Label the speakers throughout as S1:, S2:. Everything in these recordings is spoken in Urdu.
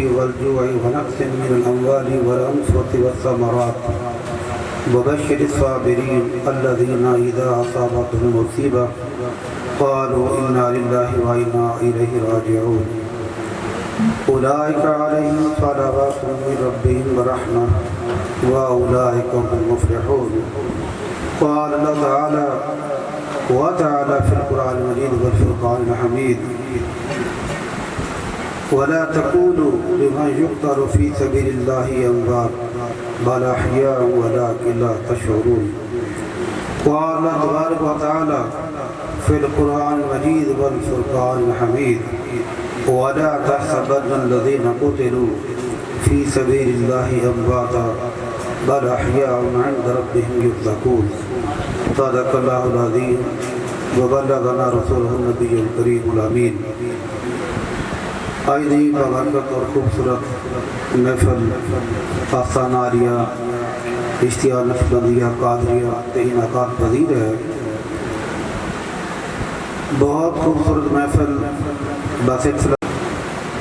S1: والجوع ونقص من الأموال والأنفس والثمرات وبشر الصابرين الذين إذا أصابتهم مصيبة قالوا إنا لله وإنا إليه راجعون أولئك عليهم صلوات من ربهم ورحمة وأولئك هم المفلحون قال الله تعالى وتعالى في القرآن المجيد والفرقان الحميد ولا تقولوا لمن يقتل في سبيل الله أموات بل أحياء ولكن لا تشعرون قال الله تبارك وتعالى في القرآن المجيد والفرقان الحميد ولا تحسبن الذين قتلوا في سبيل الله أمواتا بل أحياء عند ربهم يرزقون صدق الله العظيم وبلغنا رسوله النبي الكريم الأمين. آج دی بابرکت اور خوبصورت محفل آستانہ عالیہ اشتہار نقشبندیہ قادریہ تے انعقاد پذیر ہے. بہت خوبصورت محفل بسلسلہ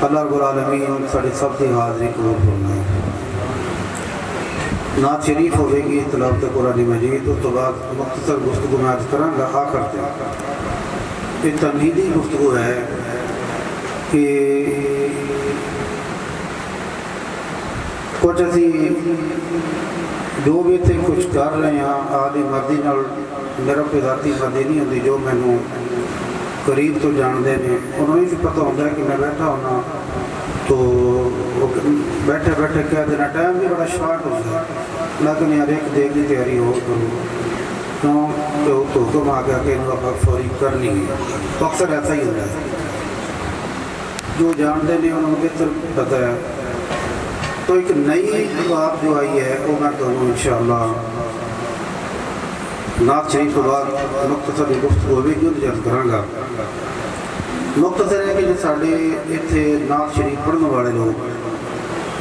S1: اللہ رب العالمین ساڑی سب کی حاضری قبول فرمائے. نعت شریف ہوئے گی تلاوت قرآن مجید، اس تو بعد مختصر گفتگو میں عرض کروں گا. آخر سے یہ تمہیدی گفتگو ہے کہ کچھ اسی جو بھی تھے کچھ کر رہے ہیں آدھی مرضی نال میرا کوئی ذاتی مرضی نہیں ہوتی. جو مینوں قریب تو جانتے ہیں انہوں نے بھی پتہ ہوتا ہے کہ میں بیٹھا ہونا تو بیٹھے بیٹھے کہہ دینا ٹائم بھی بڑا شارٹ ہوتا ہے لیکن یار ایک دیکھ کی تیاری ہو کیوں کہ وہ تو حکم آ گیا کہ انہوں نے فوری کرنی ہے تو اکثر ایسا ہی ہوتا ہے. جو جانتے ہیں انہوں نے بہتر پتہ ہے. تو ایک نئی بات جو آئی ہے وہ میں دونوں انشاءاللہ نعت شریف کے بعد مختصر گفتگو بھی درج کراں گا. مختصر ہے کہ جو ساڑھے اتنے نعت شریف پڑھنے والے لوگ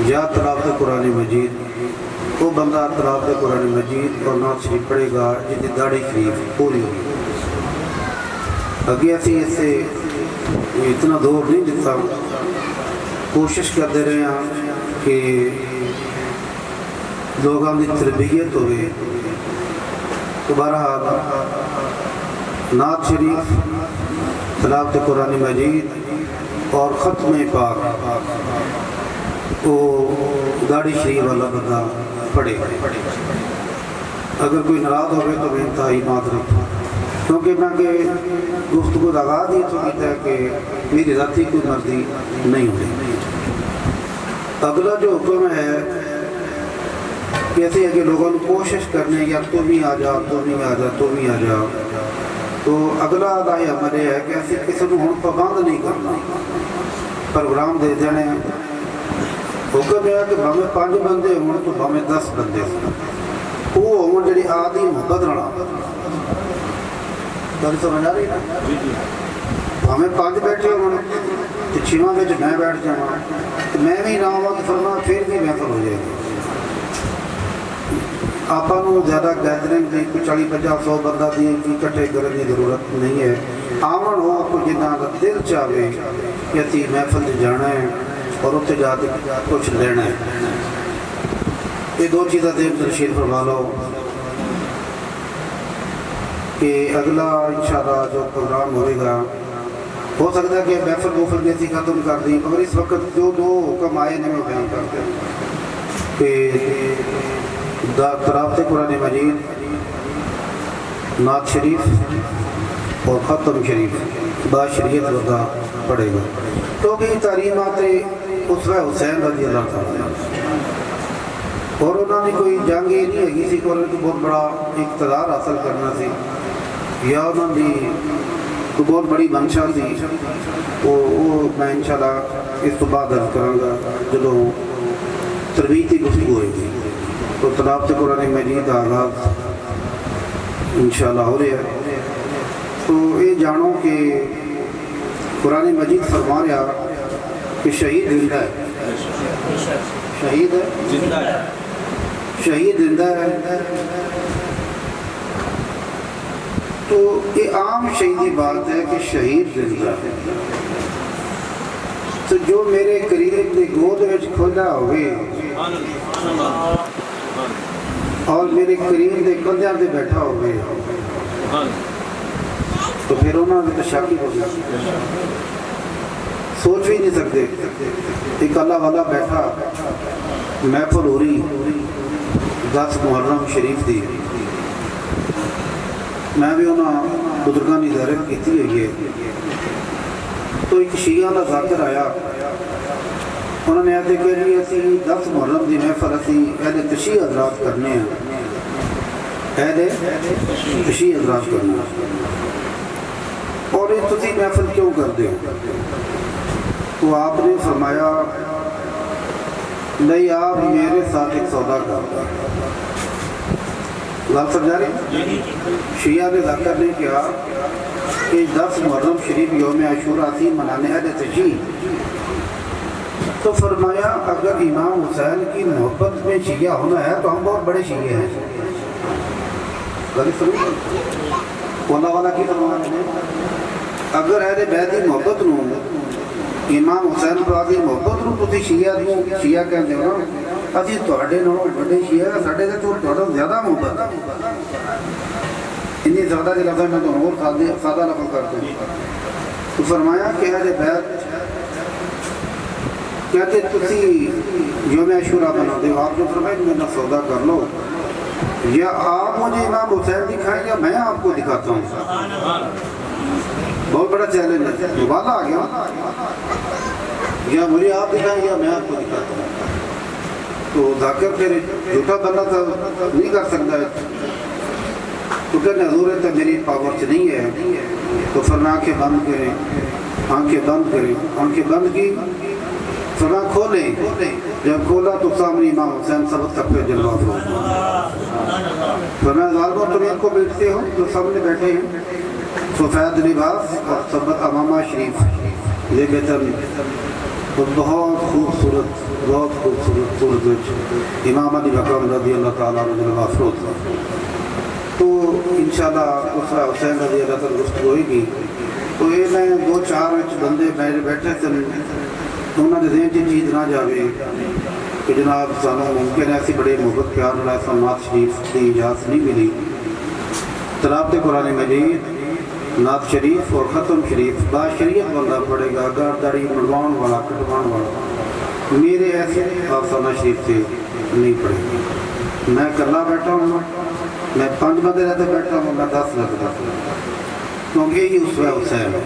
S1: یا تلاوت قرآن مجید وہ بندہ تلاوت قرآن مجید اور نعت شریف پڑھے گا جن کی داڑھی شریف پوری ہوگی. اگے اسی اس سے اتنا دور نہیں دیتا، کوشش کرتے رہے ہیں کہ لوگوں کی تربیت ہوئے. تو بہرحال نعت شریف تلاوت قرآن مجید اور ختم پاک وہ داڑھی شریف والا بندہ پڑھے. اگر کوئی ناراض ہوئے تو میں انتہائی معذرت، کیونکہ میں کہ گفتگو آغاز ہی تو کہتا ہے کہ میری ذاتی کوئی مرضی نہیں ہوتی. اگلا جو حکم ہے کیسے ہے کہ لوگوں نے کوشش کرنے یا تم ہی آ جا تم ہی آ جا تم ہی آ جا. تو اگلا دائی عمل ہے کہ ایسے کسی کو ہوں پابند نہیں کرنا، پروگرام دے دینے. حکم ہے کہ بھامے 5 بندے ہوں تو بھامے 10 بندے وہ ہوں جڑی آدھی محبت رہنا. گل سمجھ آ رہی نا؟ بھامے 5 بیٹھے ہوں تو 6واں میں بیٹھ جاؤں تو میں بھی نہ ہوا تو فرما پھر بھی محفل ہو جائے گی. آپ کو زیادہ گیدرنگ دی کوئی 40-50-100 بندہ دی اکٹھے کرنے کی ضرورت نہیں ہے. آمن ہو کو جنہ کا دل چاہے کہ اسی محفل سے جانا ہے اور اتنے جا کے کچھ لینا ہے. یہ 2 چیزیں دیر ترشید فرما لو کہ اگلا انشاءاللہ جو پروگرام ہوئے گا ہو سکتا ہے کہ محفل جیسی ختم کر دیں، مگر اس وقت جو 2 حکم آئے نے میں بیان کرتے ہیں کہ تلاوت قرآن مجید، نعت شریف اور ختم شریف باشریت وردہ پڑھے گا. کیونکہ یہ تعلیمات اسوہ حسین رضی اللہ تعالیٰ اور انہوں نے کوئی جنگ یہ نہیں ہے کسی کو بہت بڑا اقتدار حاصل کرنا سی یا انہوں نے کوئی بہت بڑی منشا سی. وہ میں انشاءاللہ اس تو بعد عرض کروں گا جب تربیتی گفتگو ہوئے گی. تو تلاوت قرآن مجید آغاز انشاءاللہ ہو رہا ہے. تو یہ جانو کہ قرآن مجید فرما رہا کہ شہید زندہ ہے. شہید ہے شہید زندہ ہے. تو یہ عام شہیدی بات ہے کہ شہید زندہ ہے. تو جو میرے قریب کی گود میں والا ہوئے اور میرے کریم دے کندھیاں تے بیٹھا ہوئے تو پھر انہوں نے تو شک ہی ہو گیا، سوچ بھی نہیں سکتے۔ ایک اللہ والا بیٹھا، محفل ہو رہی 10 محرم شریف دی، میں بھی انہوں بزرگاں کی زیارت کی ہوئی ہے، تو ایک شیعہ کا ذاکر آیا، انہوں نے آتے کہ جی اسی 10 محرم دی محفل اسی اہل تشیع حضرات کرنے ہیں، اہل تشیع حضرات کرنا، اور یہ تسی محفل کیوں کر دے؟ تو آپ نے فرمایا نہیں، آپ میرے ساتھ ایک سودا کر دیں۔ غلط سمجھا رہے؟ شیعہ نے ذکر نے کیا کہ 10 محرم شریف یوم عاشوراء تھی منانے اہل تشیع، تو فرمایا اگر امام حسین کی محبت میں شیعہ ہونا ہے تو ہم بہت بڑے شیعہ ہیں۔ غلط سمجھا؟ اللہ والا کی فرمایا اگر اہل بیت کی محبت نو امام حسین پاک کی محبت نو تسی شیعہ کہتے ہو نا، اسی تواڈے نالوں بڑے شیعہ، ساڈے تے تہاڈا زیادہ محبت ہے۔ اتنی زیادہ کے لفظ میں تو اور سادہ لفظ کرتے ہیں۔ تو فرمایا کہ اہل بیت کہتے تسی یوم عاشوراء بناتے ہو، آپ نے فرمایا میرا سودا کر لو، یا آپ مجھے امام حسین دکھائیں یا میں آپ کو دکھاتا ہوں۔ بہت بڑا چیلنج ہے، مبالغہ آ گیا، یا مجھے آپ دکھائیں یا میں آپ کو دکھاتا ہوں۔ تو ذاکر پھر جھوٹا بننا تو نہیں کر سکتا ہے، تو کہنے حضور ہے تو میری پاور سے نہیں ہے، تو فرمایا آنکھیں بند کریں، آنکھیں بند کریں، آنکھیں بند کی، فرمایا کھولیں، جب کھولا تو سامنے امام حسین سبق تک پہ جلوہ فرمایا۔ فرمایا ظالموں تم ان کو بیٹھتے ہو جو سامنے بیٹھے ہیں، سفید لباس اور سبق امامہ شریف یہ بہتر بہت خوبصورت صورت امام علی مقام رضی اللہ تعالیٰ عنہ جلوہ افروز۔ تو انشاءاللہ اسرا حسین رضی اللہ تعالیٰ گفتگو ہوئی گی، تو یہ میں 2-4 بندے بیٹھے تھے، انہوں نے ذہن چیز نہ جاوے کہ جناب سانوں ممکن ہے ایسی بڑے محبت پیار والا نعت شریف کی اجازت نہیں ملی، تلاوت قرآن مجید، نعت شریف اور ختم شریف با شریعت بندہ پڑے گا، گار داڑھی منڈوان والا کٹوان والا میرے ایسے آفسانہ شریف سے نہیں پڑے گی۔ میں کلا بیٹھا ہوں، میں 5 بندے رہتے بیٹھا ہوں، میں 10 لگتا ہوں، کیونکہ یہ اسوہ حسین ہے۔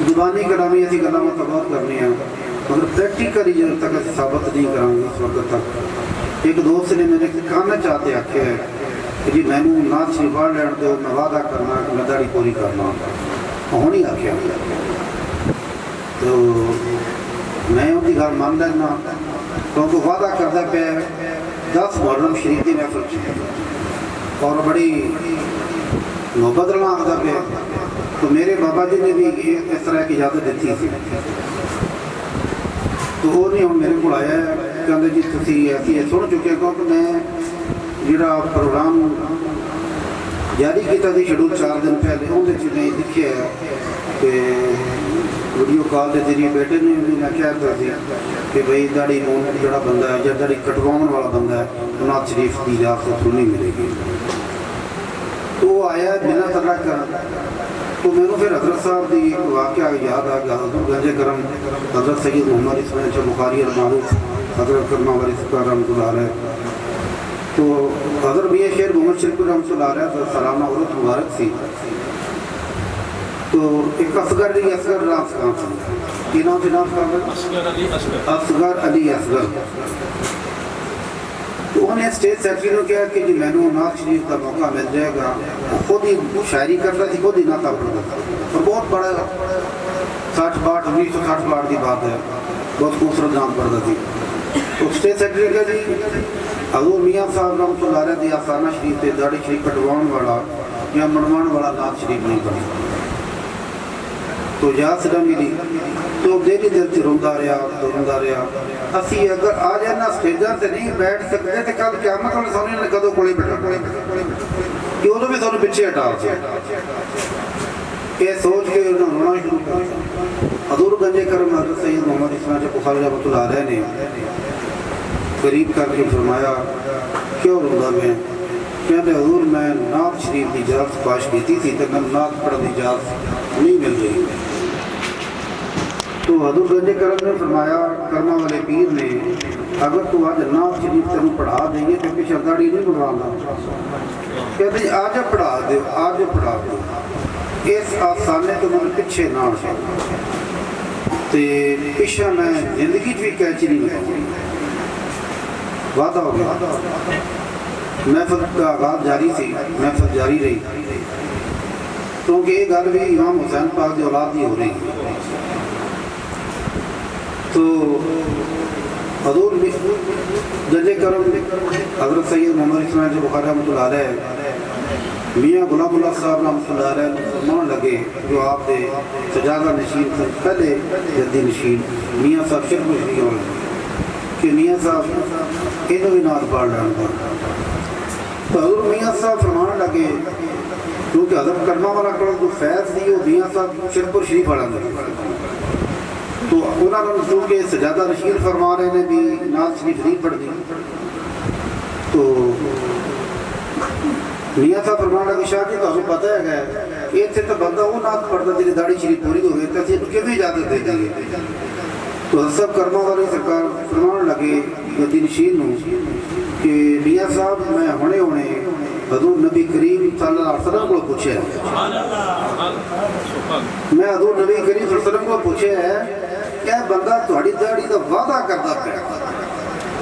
S1: زبانی کلامی ایسی کلامت بہت کرنی ہے، مگر پریکٹیکلی جب تک ثابت نہیں کروں گا اس وقت تک۔ ایک دوست نے میرے کہنا چاہتے آکھے ہے کہ جی میں نے نعت شریف پڑھ لین دو، میں وعدہ کرنا کہ میں داڑھی پوری کرنا ہونی آکھیا، تو میں ان کی گل مان لینا، کیونکہ وعدہ کرتا پیا 10 محرم شریف کی محفل اور بڑی محبت رہنا آتا پیا، تو میرے بابا جی نے بھی اس طرح کی اجازت دیتی تھی، تو وہ نہیں ہوں میرے کو آیا ہے، کہتے جی تھی ایسی سن چکے ہیں، کیونکہ میں جڑا پروگرام جاری کیا تھی شیڈول 4 دن پہلے، اندر میں لکھے ہے کہ ویڈیو کال کے ذریعے بیٹے نے میں کہتا سی کہ بھائی داڑھی مون جڑا بندہ ہے یا داڑھی کٹواؤن والا بندہ ہے نعت شریف کی اجازت تو نہیں ملے گی۔ تو وہ آیا بنا طلع کر، تو میں نے پھر حضرت صاحب کی واقعہ یاد آ گیا، حضور گنج کرم حضرت سید محمد اسماعیل شاہ بخاری المعروف حضرت کرما والی سرکار رحمۃ اللہ علیہ، تو حضرت میاں شیر محمد شریف رحمۃ اللہ علیہ تو سلامہ عورت مبارک سی، تو ایک اصغر علی اصغر راز خان تھا، کی نام سے نام کہا اصغر علی اصغر، تو انہوں نے اسٹیج سیکرٹری نے کہا کہ جی میں نے نعت شریف کا موقع مل جائے گا، خود ہی شاعری کرتا تھی، خود ہی نعت پڑھتا تھا، اور بہت بڑا 1960 کی بات ہے، بہت خوبصورت نعت پڑھتا تھی۔ تو اسٹیج سیکرٹری نے کہا جی حضور میاں صاحب رحمۃ اللہ علیہ دی آستانہ شریف سے داڑھی شریف کٹوان والا یا منوان والا نعت شریف نہیں پڑھا، تو اجازت نہ ملی، تو دیر سے روندا رہا، اسی اگر آ جانا اسٹیجاں سے نہیں بیٹھ سکتے تو کل قیامت والے سامنے نے کدوں کولے بیٹھا کہ ادو بھی سانوں پیچھے ہٹا دیا، یہ سوچ کے انہوں نے رونا شروع کر دیا۔ حضور گنج کرم حضرت سید محمد اسماعیل شاہ بخاری رحمۃ اللہ علیہ نے قریب کر کے فرمایا کیوں روندا میں؟ کہتے حضور میں نعت شریف کی اجازت خواہش کی تھی تو نعت پڑھنے کی اجازت نہیں مل رہی. تو حضور گنج کرم نے فرمایا کرما والے پیر نے اگر تو آج نعت شریف تینوں پڑھا دیں گے تو پیچھے داڑھی نہیں بنوانا. کہتے جی آج پڑھا دو آج پڑھا دو اس آسانے تو میں پیچھے نہ پیچھے میں زندگی بھی کیچی نہیں لگاؤں. وعدہ ہو گیا. محفل کا آغاز جاری تھی, محفل جاری رہی کیونکہ یہ گل بھی امام حسین پاک کی اولاد کی ہو رہی. تو حضور جج کرم حضرت سید محمد اسماعیل بخاری رحمۃ اللہ علیہ میاں غلام اللہ صاحب رحمۃ اللہ علیہ فرمان لگے جو آپ کے سجادہ نشین سے پہلے جدی نشین میاں صاحب شرف شریف ہوئے کہ میاں صاحب یہ بھی نعت پڑھ لینا. تو حضور میاں صاحب فرمان لگے کیونکہ حضرت کرما والا کڑا جو فیض تھی وہ میاں صاحب شرپور شریف والا تھا. تو انہوں نے چونکہ سجادہ نشین فرما رہے نے بھی نعت شریف نہیں پڑھ دی. تو میاں صاحب فرمان لگے شاہ جی تو پتہ ہے یہ اتنے تو بندہ وہ نعت پڑھتا جی داڑھی شریف پوری ہو گئی تو اسی کیوں اجازت دے دیے. تو سب کرما والی سرکار فرمان لگے گدی نشین کہ میاں صاحب میں ہونے حضور نبی کریم صلی اللہ علیہ وسلم کو پوچھا ہے میں حضور نبی کریم صلی اللہ علیہ وسلم کو پوچھا ہے کہ بندہ تھوڑی داڑھی کا وعدہ کرتا پیا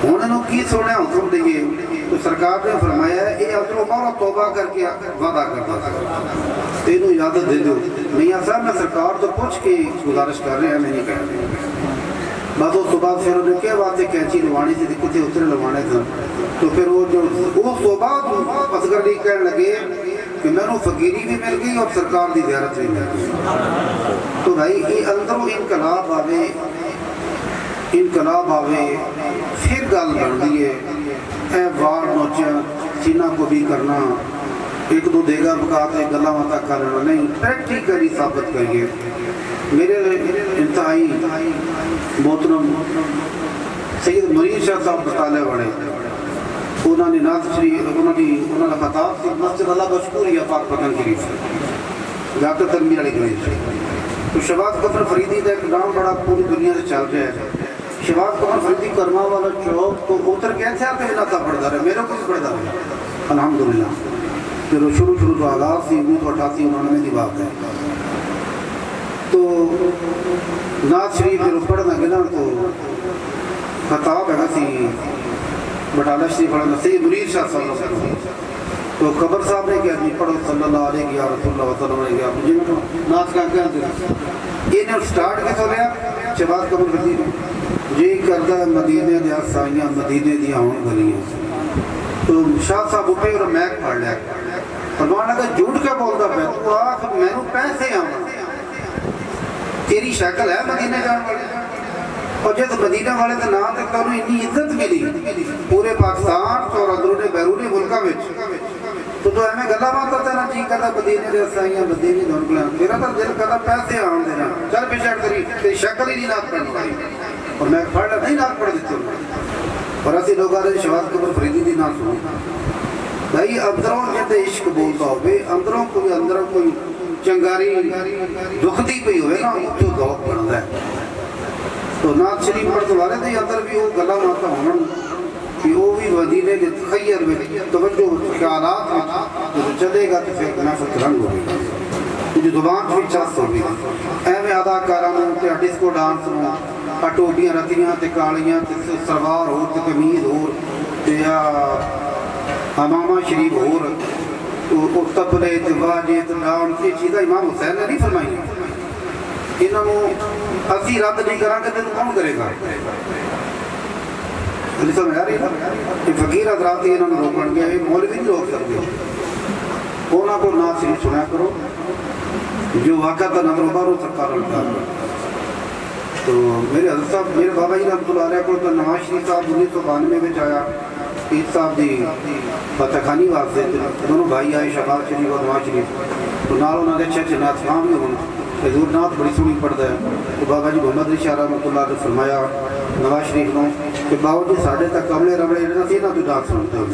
S1: ہوں انہوں کی سونے حکم دئیے. تو سرکار نے فرمایا ہے یہ ادھر مولا توبہ کر کے وعدہ کرتا تھا تینوں اجازت دے دو. میاں صاحب میں سرکار تو پوچھ کے گزارش کر رہے ہیں میں نہیں کہہ رہے. بس اس بعد پھر انہوں نے کیا بات ہے کینچی لوانی تھی کتنے اترے لوانے تھے. تو پھر وہ جو اس بعد اصغر علی کہنے لگے کہ میں نے فقیری بھی مل گئی اور سرکار دی زیارت بھی مل گئی. تو بھائی یہ اندروں انقلاب آوے پھر گل بن گئی ہے اے وار نوچیا سینہ کو بھی کرنا ایک دو دیگا پکا کے گلا ماتا کر لینا نہیں پریکٹیکلی ثابت کریے. میرے انتہائی محترم سید مرید شاہ صاحب بطالے والے انہوں نے نعت شریف انہوں نے خطاب سے مسجد اللہ بشکوریہ پاک پتن شریف ڈاکٹر تنویر علی گنج. تو شہباز قمر فریدی کا ایک نام بڑا پوری دنیا سے چل رہا ہے. شہباز قمر فریدی کرما والا چوک تو اتر کیسے آتے ہیں نعت پڑھتا رہے میرے کو بھی پڑھتا رہے الحمدللہ. پھر شروع تو آغاز تھی 1988-99 کی بات ہے. تو نعت شریف پھر پڑھنا گنا تو خطاب ہے سی بٹالہ شریف پڑھنا سید مرید شاہ صلی اللہ علیہ وسلم. تو قبر صاحب نے کہا جی پڑھو صلی اللہ علیہ یا رسول اللہ وسلم نے کہا جی نعت کا کہتے ہیں یہ نے سٹارٹ کیسے لیا شہباز قمر فریدی نے جی کردہ مدینے دیا سائیاں مدینے دیا ہون گلیاں. تو شاہ صاحب اٹھے اور میک پڑھ لیا فرمان لگا جھوٹ کیا بولتا پہ تو آخ میں نے پیسے آؤں تیری شکل ہے مدینے جان والے اور جس مدینہ والے کے نام تک تو اتنی عزت ملی پورے پاکستان اور اندرونی بیرونی ملکوں میں تو ایویں گلا بات کرتا نا جی کہتا مدینے دے سائیاں مدینے دے نکلا میرا تو دل کہتا پیسے آن دینا چل پیچھے کری تیری شکل ہی نہیں نعت پڑھنی پڑی اور میں پڑھ نہیں نعت پڑھ دیتے اور اسی لوگ آ رہے شہباز قمر فریدی دی نعت سنو. بھائی اندروں جتے عشق بولتا ہوئے اندروں کوئی چنگاری دکھتی پئی ہوئے نا تو ذوق بنتا ہے. تو نعت شریف پڑھنے والے دے اندر بھی وہ گلا ماتا ہونا کہ وہ بھی مدینے کے تخیر میں توجہ خیالات میں چلے گا تو پھر محفل رنگ ہوگی جو زبان بھی چست ہوگی. ایویں اداکاراں تے ڈسکو ڈانس نو ٹوپیاں رتیاں تے کالیاں تے سلوار ہو تے قمیض ہو تے امامہ شریف ہور تبلے تے واجے تے ڈانس یہ چیزاں امام حسین نے نہیں فرمائی. انہوں اسی رد نہیں کریں گے تو کون کرے گا. سمجھ آ رہی ہے کہ فقیر حضرات انہوں نے روکن گیا یہ مولوی نہیں روک سکتے. انہوں کو نعت شریف سنا کرو جو واقعہ تھا نظر ابارو سرکار الکار. تو میرے حضرت صاحب میرے بابا جی رحمۃ اللہ علیہ کو تو نواز شریف صاحب 1992 میں آیا پیر صاحب دی فتح خانی واسطے دونوں بھائی آئے شہباز شریف اور نواز شریف تو نال انہوں نے اچھے نعت خواں بھی ہوں حضور نعت بڑی سونی پڑھتا ہے تو بابا جی محمد علی شاہ رحمۃ اللہ نے فرمایا نواز شریف کو کہ باؤ جی ساڈے تک کملے رملے جہاں سے یہاں تو نعت سنتے ہیں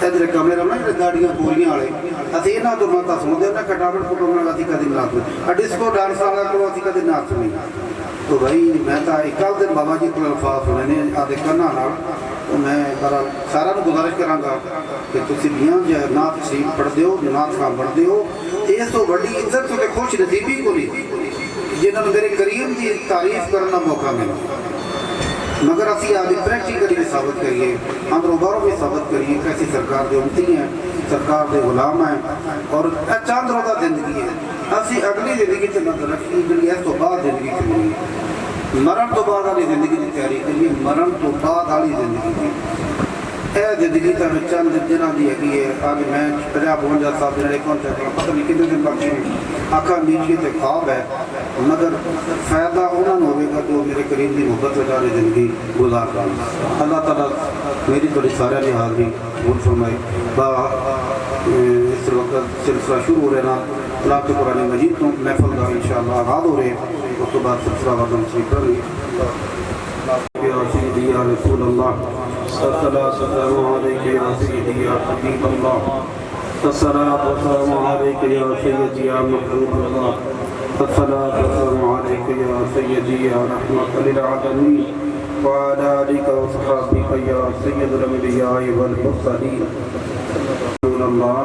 S1: ادھر کملے رملے جہاں گاڑیاں پوریاں والے اسی یہاں تو نعت سنتے ہیں کٹاوٹ کٹونا اسی کدی نعت سنی ڈسکو ڈانس والا کو اسی کدی نعت سنی تو بھائی میں تو ایک دن بابا جی کو الفاظ سنے نے آدھے کنا تو میں سارا گزارش کرا گا کہ تھی میاں جو نعت شریف پڑھتے ہو نعت خان پڑھتے ہو اس تو بڑی عزت تو خوش نصیبی کو نہیں جنہوں نے میرے کریم کی تعریف کرنے کا موقع ملا مگر اسی آدھی پریکٹیکلی بھی ثابت کریے اندروں باہروں بھی ثابت کریے کہ اسی سرکار دے امتی ہیں سرکار دے غلام ہیں اور چند روزہ زندگی ہے اسی اگلی زندگی سے نظر رکھیے جی اس تو بعد زندگی چلی مرن تو بعد والی زندگی کی تیاری کریے مرن تو بعد والی زندگی کی یہ زندگی تو چند دنوں کی ہے اج میں 50-52 سال جڑے کون چکا پتہ نہیں کتنے دن بچے آنکھاں نیچے تو خواب ہے مگر فائدہ انہوں نے ہوگا جو میرے قریب کی محبت والی زندگی گزار رہا اللہ تعالیٰ میری تھوڑی سارے نے حاضری بول فرمائے با اس وقت سلسلہ شروع ہو رہا اللہ کے قرآن مجید تو محفل کا انشاءاللہ آغاز ہو رہے اس کے بعد سلسلہ وطن سے کر لی یا سیدی یا رسول اللہ الصلاة والسلام علیکہ یا سیدی یا حبیب اللہ الصلاة والسلام علیکہ یا سیدی یا محبوب اللہ الصلاة والسلام علیکہ یا سیدی یا رحمت للعالمین وعلى آلك وصحابك يا سيد الأنبياء والمرسلين رسول الله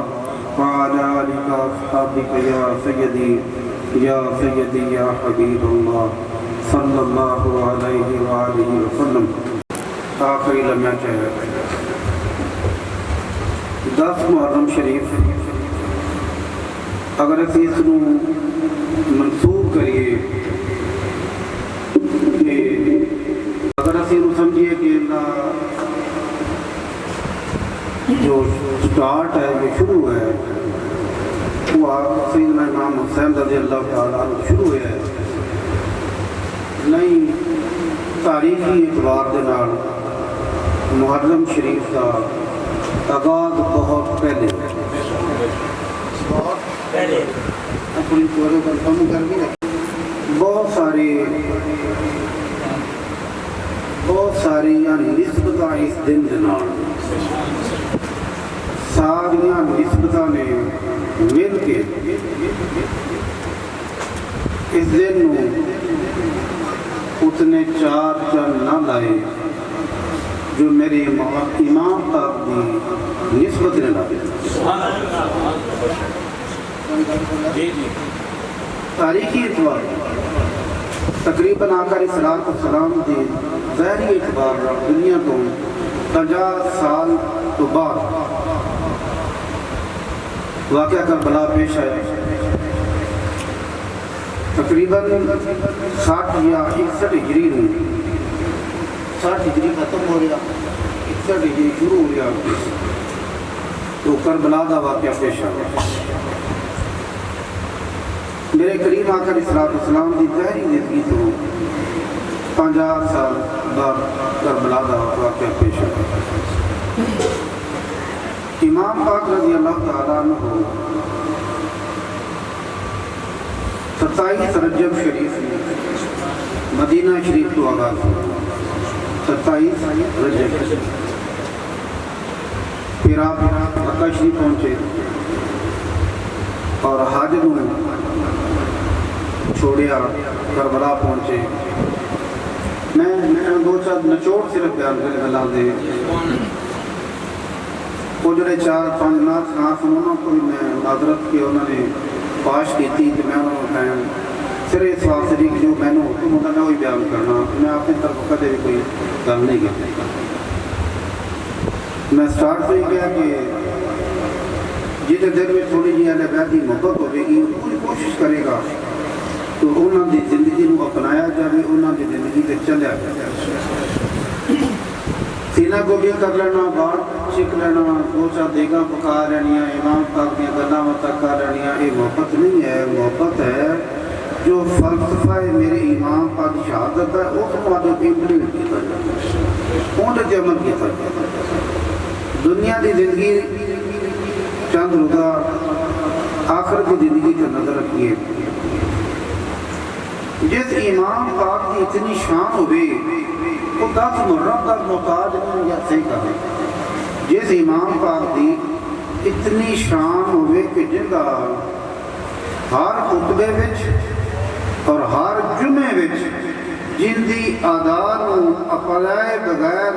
S1: وعلى آلك وصحابك يا سيدي يا حبيب الله صلى الله عليه وآله وسلم آخری لمحہ چاہے 10 محرم شریف اگر اسی اس کو منسوخ کریے اگر اسی انہوں سمجھیے کہ جو سٹارٹ ہے جو شروع ہے وہ سیدنا امام حسین رضی اللہ تعالیٰ عنہ شروع ہے نہیں تاریخی اعتبار دے نال محرم شریف کا آغاز بہت پہلے بہت ساری یعنی نسبتاں اس دن دے نال ساریاں نسبتاں نے مل کے اس دن نو اتنے 4 چند نہ لائے جو میرے امام تک کی نسبت نے لائے تاریخی اعتبار تقریباً آقا علیہ السلام کے ظاہری اعتبار دنیا کو 50 سال تو بعد واقعہ کربلا پیش آیا تقریباً 60 یا 61 ہجری میں 60 ہجری ختم ہو رہا 61 ہجری شروع ہو رہا تو کربلا کا واقعہ پیش آیا میرے قریب آقا علیہ السلام کی ظاہری زندگی تو 50 سال بعد کربلا کا واقعہ پیش آیا امام پاک رضی اللہ تعالیٰ عنہ 27 رجب شریف مدینہ شریف تو آغاز ہوا 27 رجب پھر آپ مکہ شریف پہنچے اور حج میں چھوڑیا کربلا پہنچے میں 2-4 نچوڑ صرف بیان کرنے والا دے وہ جڑے 4-5 نعت خان سنوں کو میں معذرت کی انہوں نے پاش کی تھی کہ میں انہوں نے صرف اس واسطے کہ جو میں نے حکم ہوتا میں وہی بیان کرنا میں اپنی طرف کدے بھی کوئی گل نہیں کرتا میں سٹارٹ سے کیا کہ جتنے دن میں تھوڑی جی اہل بیت کی محبت ہوئے گی پوری کوشش کرے گا تو انہوں نے زندگی کو اپنایا جائے انہوں نے زندگی سے چلیا جائے سینہ کو بھی کر لینا بات چک لینا 2-4 دیگاں پکا لینیاں امام پاک کی گلاں تک کر لینیاں یہ محبت نہیں ہے محبت ہے جو فلسفہ میرے امام پاک کی شہادت ہے اس کو آدھو امپلیمنٹ کیا جائے انہیں عمل کیا جائے دنیا کی زندگی چند روزہ آخر کی زندگی کا نظر رکھیے جس امام پاک کی اتنی شان ہوئے وہ 10 محرم تک محتاج نہیں، یا صحیح کہا، جس امام پاک کی اتنی شان ہوئے کہ جن کا ہر خطبے وچ اور ہر جمعے وچ جن دی ادا اپلائے بغیر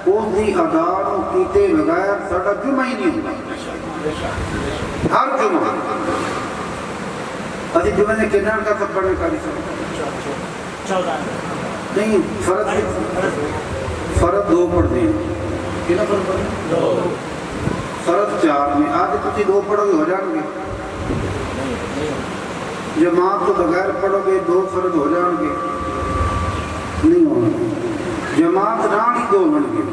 S1: اس دی ادا کیتے بغیر ساڈا جمعہ ہی نہیں ہوتا۔ ہر جمعہ ابھی جمعے نے کتنا کا سب پڑھنے کا نہیں، فرض 2 پڑھتے ہیں، کتنا فرض پڑھتے؟ فرض 4 میں، آج تھی 2 پڑھو گے ہو جان گے، جماعت تو بغیر پڑھو گے 2 فرض ہو جان گے نہیں ہونا، جماعت نال ہی 2 ہون گے،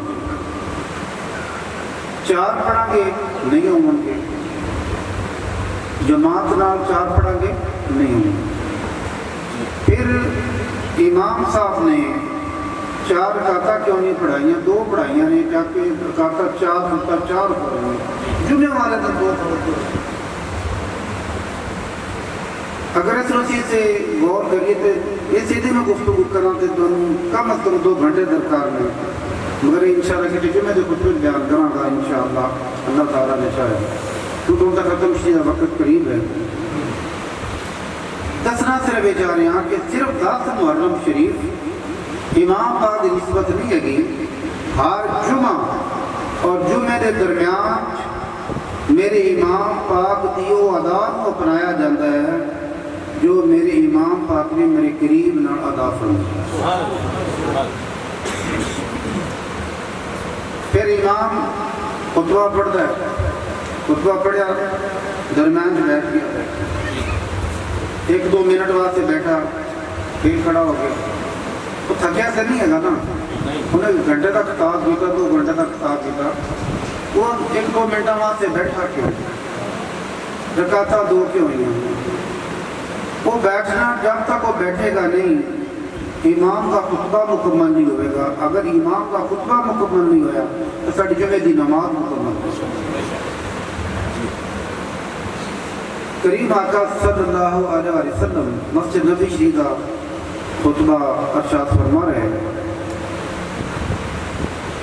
S1: 4 پڑھا گے نہیں ہون گے، جماعت نال 4 پڑھا گے نہیں ہوں گے۔ پھر امام صاحب نے 4 رکعتاں کیوں نہیں پڑھائیاں؟ 2 پڑھائیاں نے، تاکہ رکعتاں 4 پڑھائیں، جمعے والے تو 2 پڑھتے۔ اگر اس روسی سے غور کریے تو یہ سیدھے میں گفتگو کرنا تو کم از کم 2 گھنٹے درکار میں، مگر انشاءاللہ کہ جمعے کے خطبے بیان کرنا گا انشاءاللہ اللہ تعالیٰ نے چاہے، کیونکہ ان کا ختم شدہ وقت قریب ہے۔ دسنا صرف یہ جا رہے ہیں کہ صرف 10 محرم شریف امام پاک کی نسبت نہیں ہے گی، ہر جمعہ اور جمعے کے درمیان میرے امام پاک کی وہ ادا کو اپنایا جاتا ہے جو میرے امام پاک نے میرے قریب نال ادا فرمایا۔ پھر امام خطبہ پڑھتا ہے، خطبہ پڑھیا درمیان سے بیٹھ گیا، 1-2 منٹ واسطے بیٹھا، پھر کھڑا ہو گیا، وہ تھکیا سے نہیں ہے نا، انہیں گھنٹے تک خطاب کیا، 2 گھنٹے تک خطاب کیا، وہ 1-2 منٹ واسطے بیٹھا کیوں؟ رکعتاں 2 کیوں ہوئی ہیں؟ وہ بیٹھنا جب تک وہ بیٹھے گا نہیں امام کا خطبہ مکمل نہیں ہوئے گا، اگر امام کا خطبہ مکمل نہیں ہویا تو ساڈی جمعے دی نماز مکمل نہیں۔ کریم آقا صلی اللہ علیہ وسلم مسجد نبی شریف کا خطبہ ارشاد فرما رہے ہیں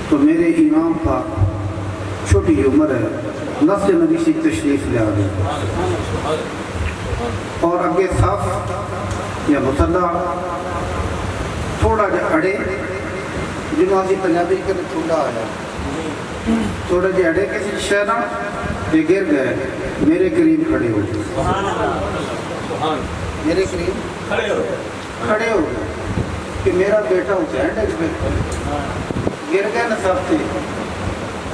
S1: تو میرے امام پاک چھوٹی عمر ہے، مسجد نبی شریف تشریف لے آئے اور اگے صف یا مصلی تھوڑا جا اڑے، جنہوں اسی پنجابی کے تھوڑا آیا، تھوڑا جا اڑے کسی شہرہ یہ گر گئے، میرے قریب کھڑے ہو گئے، میرے قریب کھڑے ہو گئے کہ میرا بیٹا حسین ڈگ پہ گر گئے نا، صف سے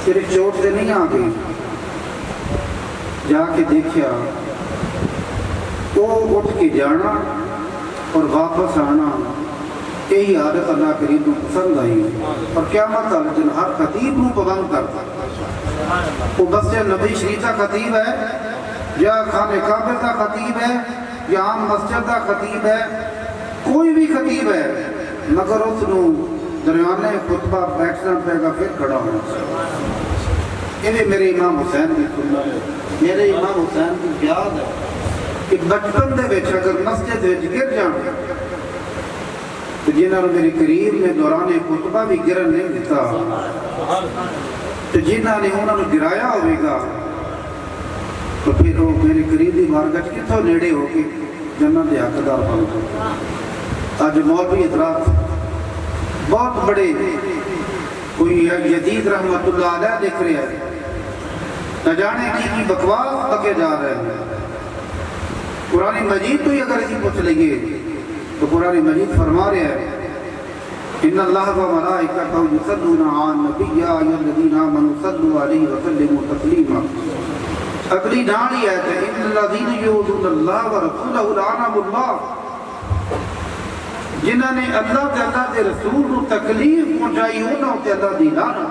S1: صرف چوٹ سے نہیں آ گئی، جا کے دیکھیا وہ اٹھ کے جانا اور واپس آنا، یہی عادت اللہ کریم کو پسند آئی، اور قیامت تک دن ہر خطیب کو پابند کرتا۔ وہ مسجد نبی شریف کا خطیب ہے یا خانہ کعبہ کا خطیب ہے یا عام مسجد کا خطیب ہے، کوئی بھی خطیب ہے، مگر اس کو درمیانے خطبہ بیٹھنا پڑے گا، پھر کھڑا ہونا۔ یہ میرے امام حسین کی سنت ہے، میرے امام حسین کی یاد ہے کہ بچپن دے وچ اگر مسجد وچ گر جان تو جنہوں نے میرے قریب نے دوران خطبہ بھی گرن نہیں دیتا، تو جنہوں نے انہوں نے گرایا ہوئے گا تو پھر وہ میرے قریبی بارگاہ کتوں نیڑے ہو کے جنت دے حقدار بن گئے۔ آج مولوی حضرات بہت بڑے، کوئی یزید رحمت اللہ علیہ دیکھ رہے ہیں، نہ جانے کی بکواس بکے جا رہے ہیں۔ قرآن مجید تو ہی اگر اسی پوچھ لیں تو قرآن مجید فرما رہے ہیں ان اللہ و ملائکتہ یصلون علی النبی یا ایھا الذین آمنوا صلوا علیہ وسلموا تسلیما۔ اگلی ڈالی ہے کہ ان الذین یؤذون اللہ ورسولہ لعنہم اللہ، جنہوں نے اللہ تے اللہ دے رسول کو تکلیف پہنچائی انہوں تے اللہ دی لعنت،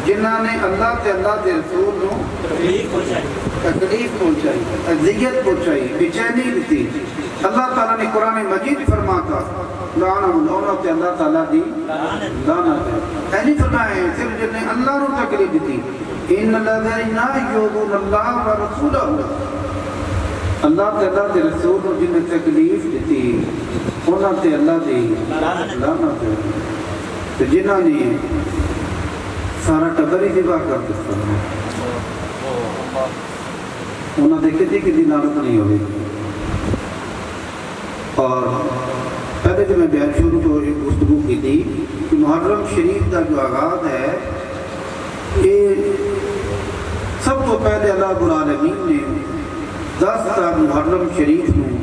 S1: جنہوں نے اللہ تے اللہ دے رسول کو تکلیف پہنچائی، اذیت پہنچائی، بے-چینی دیتی، اللہ تعالیٰ نے قرآن مجید فرماتا لعنہم اللہ تے اللہ تعالیٰ دی لعنت ہے۔ ایسے فرمائے صرف جن نے اللہ کو تکلیف دیتی، ان الذین یؤذون اللہ ورسولہ، اللہ تے اللہ دے رسول کو جن نے تکلیف دیتی انہاں تے اللہ دی لعنت ہے تے جنہاں نے سارا ٹبر ہی ذبح کر دتا انہاں دے کدی لعنت نہیں ہوئی۔ اور پہلے جو میں بیان شروع تو ایک گفتگو کی تھی کہ محرم شریف کا جو آغاز ہے یہ سب تو پہلے اللہ رب العالمین نے 10 محرم شریف نو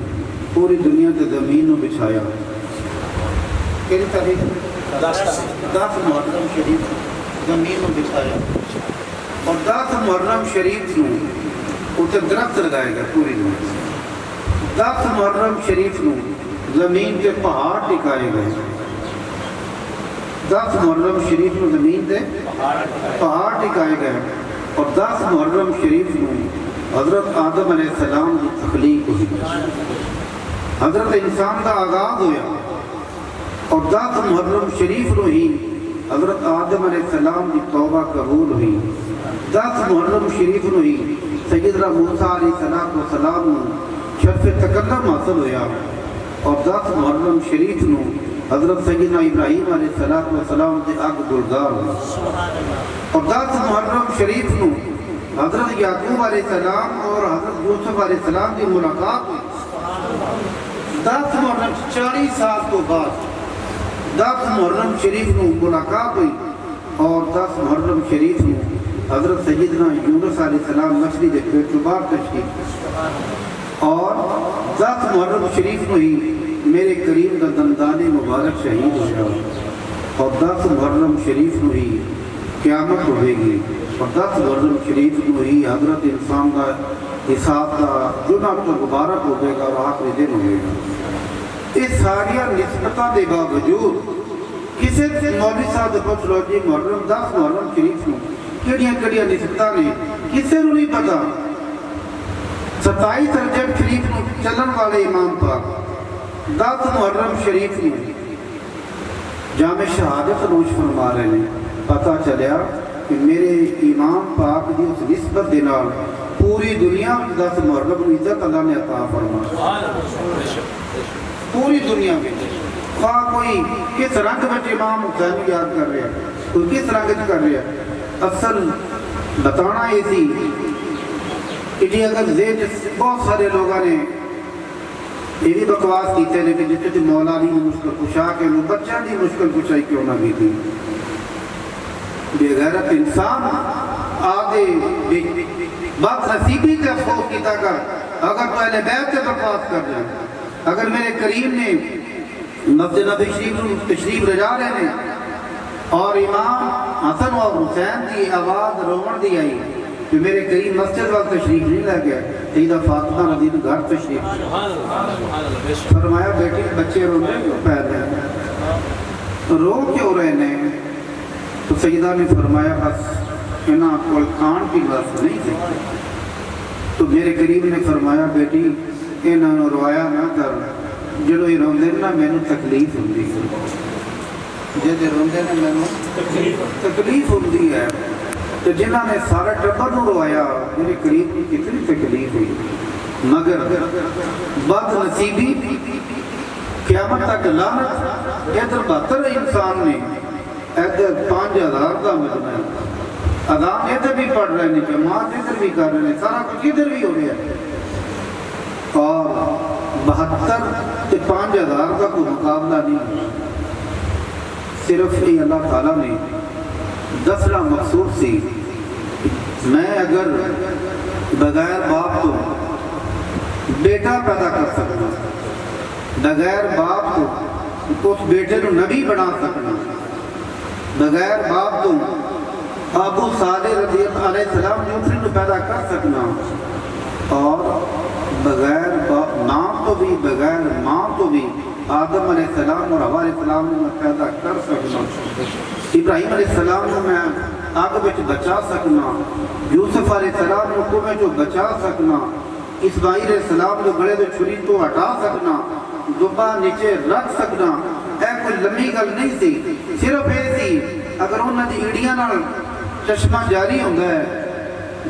S1: پوری دنیا کے زمین نو بچھایا۔ کیڑی تاریخ 10 محرم شریف زمین نو بچھایا اور 10 محرم شریف نو اتنے درخت لگائے گا پوری دنیا۔ 10 محرم شریف نو زمین کے پہاڑ ٹکائے گئے۔ 10 محرم شریف نو زمین کے پہاڑ ٹکائے گئے اور 10 محرم شریف نو حضرت آدم علیہ السلام کی تخلیق ہوئی، حضرت انسان کا آغاز ہویا اور 10 محرم شریف نو ہی حضرت آدم علیہ السلام کی توبہ قبول ہوئی۔ 10 محرم شریف نو ہی سیدنا موسیٰ علیہ السلام شرف تکلم حاصل ہویا اور 10 محرم شریف نو حضرت سیدنا ابراہیم علیہ السلام سے اگ گلزار ہوئی اور 10 محرم شریف نو حضرت یعقوب علیہ السلام اور حضرت یوسف علیہ السلام کی ملاقات ہوئی۔ 10 محرم 40 سال تو بعد 10 محرم شریف نو ملاقات ہوئی اور 10 محرم شریف نو حضرت سیدنا یونس علیہ السلام مچھلی کے پیٹ چوں باہر تشریف اور 10 محرم شریف نو ہی میرے کریم کا دندان مبارک شہید ہوا اور 10 محرم شریف نو ہی قیامت ہوئے گی اور 10 محرم شریف نو ہی حضرت انسان کا حساب کا جنہ تو مبارک ہوئے گا اور آخری دن ہوئے گا۔ اس ساریاں نسبتاں دے باوجود کسی مولوی صاحب دے پوچھ لو جی محرم 10 محرم شریف نو کیڑیاں نسبتاں نے کسی نو نہیں پتا۔ 27 رجب شریف نو چلن والے امام پاک 10 محرم شریف نو جامع شہادت نوش فرما رہے ہیں۔ پتہ چلیا کہ میرے امام پاک دی اس نسبت دے نال پوری دنیا میں 10 محرم نو عزت اللہ نے عطا فرمایا۔ پوری دنیا میں خواہ کوئی کس رنگ میں امام حسین یاد کر رہے ہیں، کوئی کس رنگ میں کر رہے ہیں، اصل بتانا یہ تھی کہ جی اگر بہت سارے لوگوں نے یہ بھی بکواس کیتے ہیں کہ جتنے مولا علی مشکل کشا کے وہ بچہ دی مشکل کشائی کیوں نہ کی تھی۔ بے غیرت انسان آدھے بات نصیبی کے افسوس کیتا کر اگر تو اہل بیت کے بکواس کر جائیں، اگر میرے کریم نے مسجد نبی شریف تشریف رجا رہے ہیں اور امام حسن و حسین کی آواز روڑ دی آئی کہ میرے کریم مسجد وقت تشریف نہیں لے گیا، سیدہ فاطمہ رضی اللہ گھر تشریف فرمایا بیٹی بچے رو رہے کیوں پیر رہے ہیں، رو کیوں رہے ہیں؟ تو سیدہ نے فرمایا بس انہاں کول کھان کی بات نہیں تھی۔ تو میرے کریم نے فرمایا بیٹی انہاں روایا نہ کر، جدو یہ روندے نا مینوں تکلیف ہوندی ہے، جدو روندے نا مینوں تکلیف ہوندی ہے۔ تو جنہاں نے سارا ٹبر نو روایا میرے قریب کی کتنی تکلیف ہوئی، مگر بد نصیبی قیامت تک لعنت۔ ادھر 72 انسان نے ادھر 5000 کا مجمع اذان ادھر بھی پڑھ رہے ہیں، جماعت ادھر بھی کر رہے ہیں، سارا کچھ ادھر بھی ہو رہا ہے اور 72 تے 5000 کا کوئی مقابلہ نہیں۔ صرف یہ اللہ تعالیٰ نے دسنا مقصود سی، میں اگر بغیر باپ تو بیٹا پیدا کر سکنا، بغیر باپ تو اس بیٹے کو نبی بنا سکنا، بغیر باپ تو ابو صالح رضی اللہ علیہ السلام دوسری کو پیدا کر سکنا، اور بغیر نام تو بھی بغیر ماں تو بھی آدم علیہ السلام اور حوا علیہ السلام کو میں پیدا کر سکنا، ابراہیم علیہ السلام کو میں آگ بچ بچا سکنا، یوسف علیہ السلام کو میں جو بچا سکنا، اسماعیل علیہ السلام کو گڑے تو چھری تو ہٹا سکنا، دبا نیچے رکھ سکنا۔ اے کوئی لمبی گل نہیں سی، صرف یہ سی اگر انہوں نے ایڑیاں نال چشمہ جاری ہوتا ہے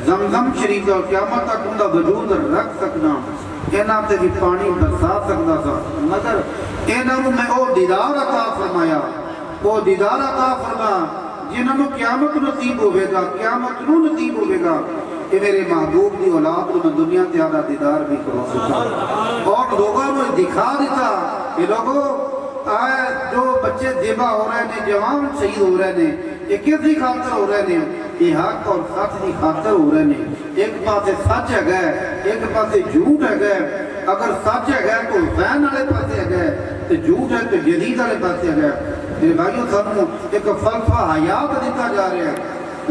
S1: زمزم شریف اور قیامت تک ان کا وجود رکھ سکنا۔ یہاں تے بھی پانی برسا سکتا تھا، مگر یہاں میں وہ دیدار عطا فرمایا، وہ دیدار عطا فرما جنہوں نے قیامت نصیب ہوئے گا، قیامت نو نصیب ہوئے گا کہ میرے محبوب دی اولاد کو میں دنیا تیارا دیدار بھی کرو سکتا، اور لوگوں نے دکھا دیتا کہ لوگوں جو بچے ذبح ہو رہے ہیں، جوان شہید ہو رہے ہیں، یہ کس خاطر ہو رہے ہیں؟ یہ حق اور سچ کی خاطر ہو رہے ہیں۔ ایک پاسے سچ ہے، ایک پاسے جھوٹ ہے۔ اگر سچ ہے تو ذہن والے پاسے ہے، تو جھوٹ ہے تو جدید والے پاسے ہے۔ میرے بھائیوں سانوں ایک فلسفہ حیات دیتا جا رہا ہے،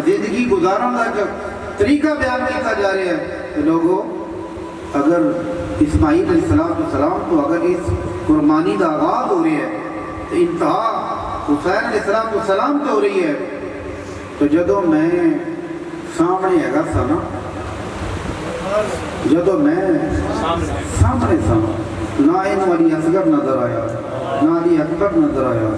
S1: زندگی گزارن کا ایک طریقہ بیان کیتا جا رہا ہے کہ لوگوں اگر اسماعیل علیہ السلام تو اگر اس قربانی کا آغاز ہو رہی ہے تو انتہا حسین علیہ السلام تو ہو رہی ہے، تو جدو میں سامنے ہے گا سنا، جدو میں سامنے سنا، نہ انہوں علی اصغر نظر آیا، نہ علی اکبر نظر آیا،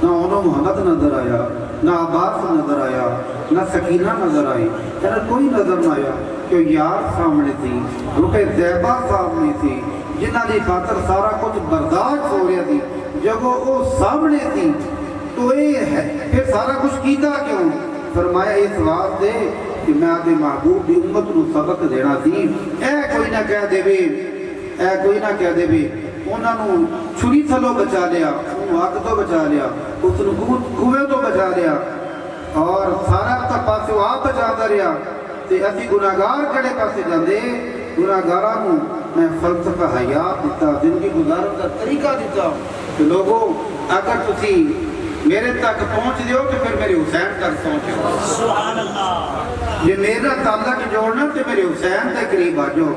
S1: نہ انہوں محمد نظر آیا، نہ عباس نظر آیا، نہ سکینہ نظر آئی، یعنی کوئی نظر نہ آیا کہ یار سامنے تھی، رکے زیبہ سامنے تھی، جنہ دی خاطر سارا کچھ برداشت ہو رہا تھی، جب وہ سامنے تھی تو یہ ہے پھر سارا کچھ کیتا کیوں؟ فرمایا اس واسطے کہ میں آدھے محبوب دی امت نو سبق دینا تھی، اے کوئی نہ کہہ دے بھی، اے کوئی نہ کہہ دے بھی، انہوں نے چھری تھلو بچا لیا، انہوں آگ تو بچا لیا، اس نے کوئے تو بچا لیا، اور سارا تا پاسے وہ آپ بچا دا رہا، تے اسی گناہگار کڑے پاسے جاندے، گناہگارانوں میں فلسفہ حیات دیتا، زندگی گزارن کا طریقہ دیتا کہ لوگوں اگر تسی میرے تک پہنچ دیو تو پھر میرے حسین تک پہنچو، سبحان اللہ، یہ میرا تعلق جوڑنا تو میرے حسین کے قریب آجو،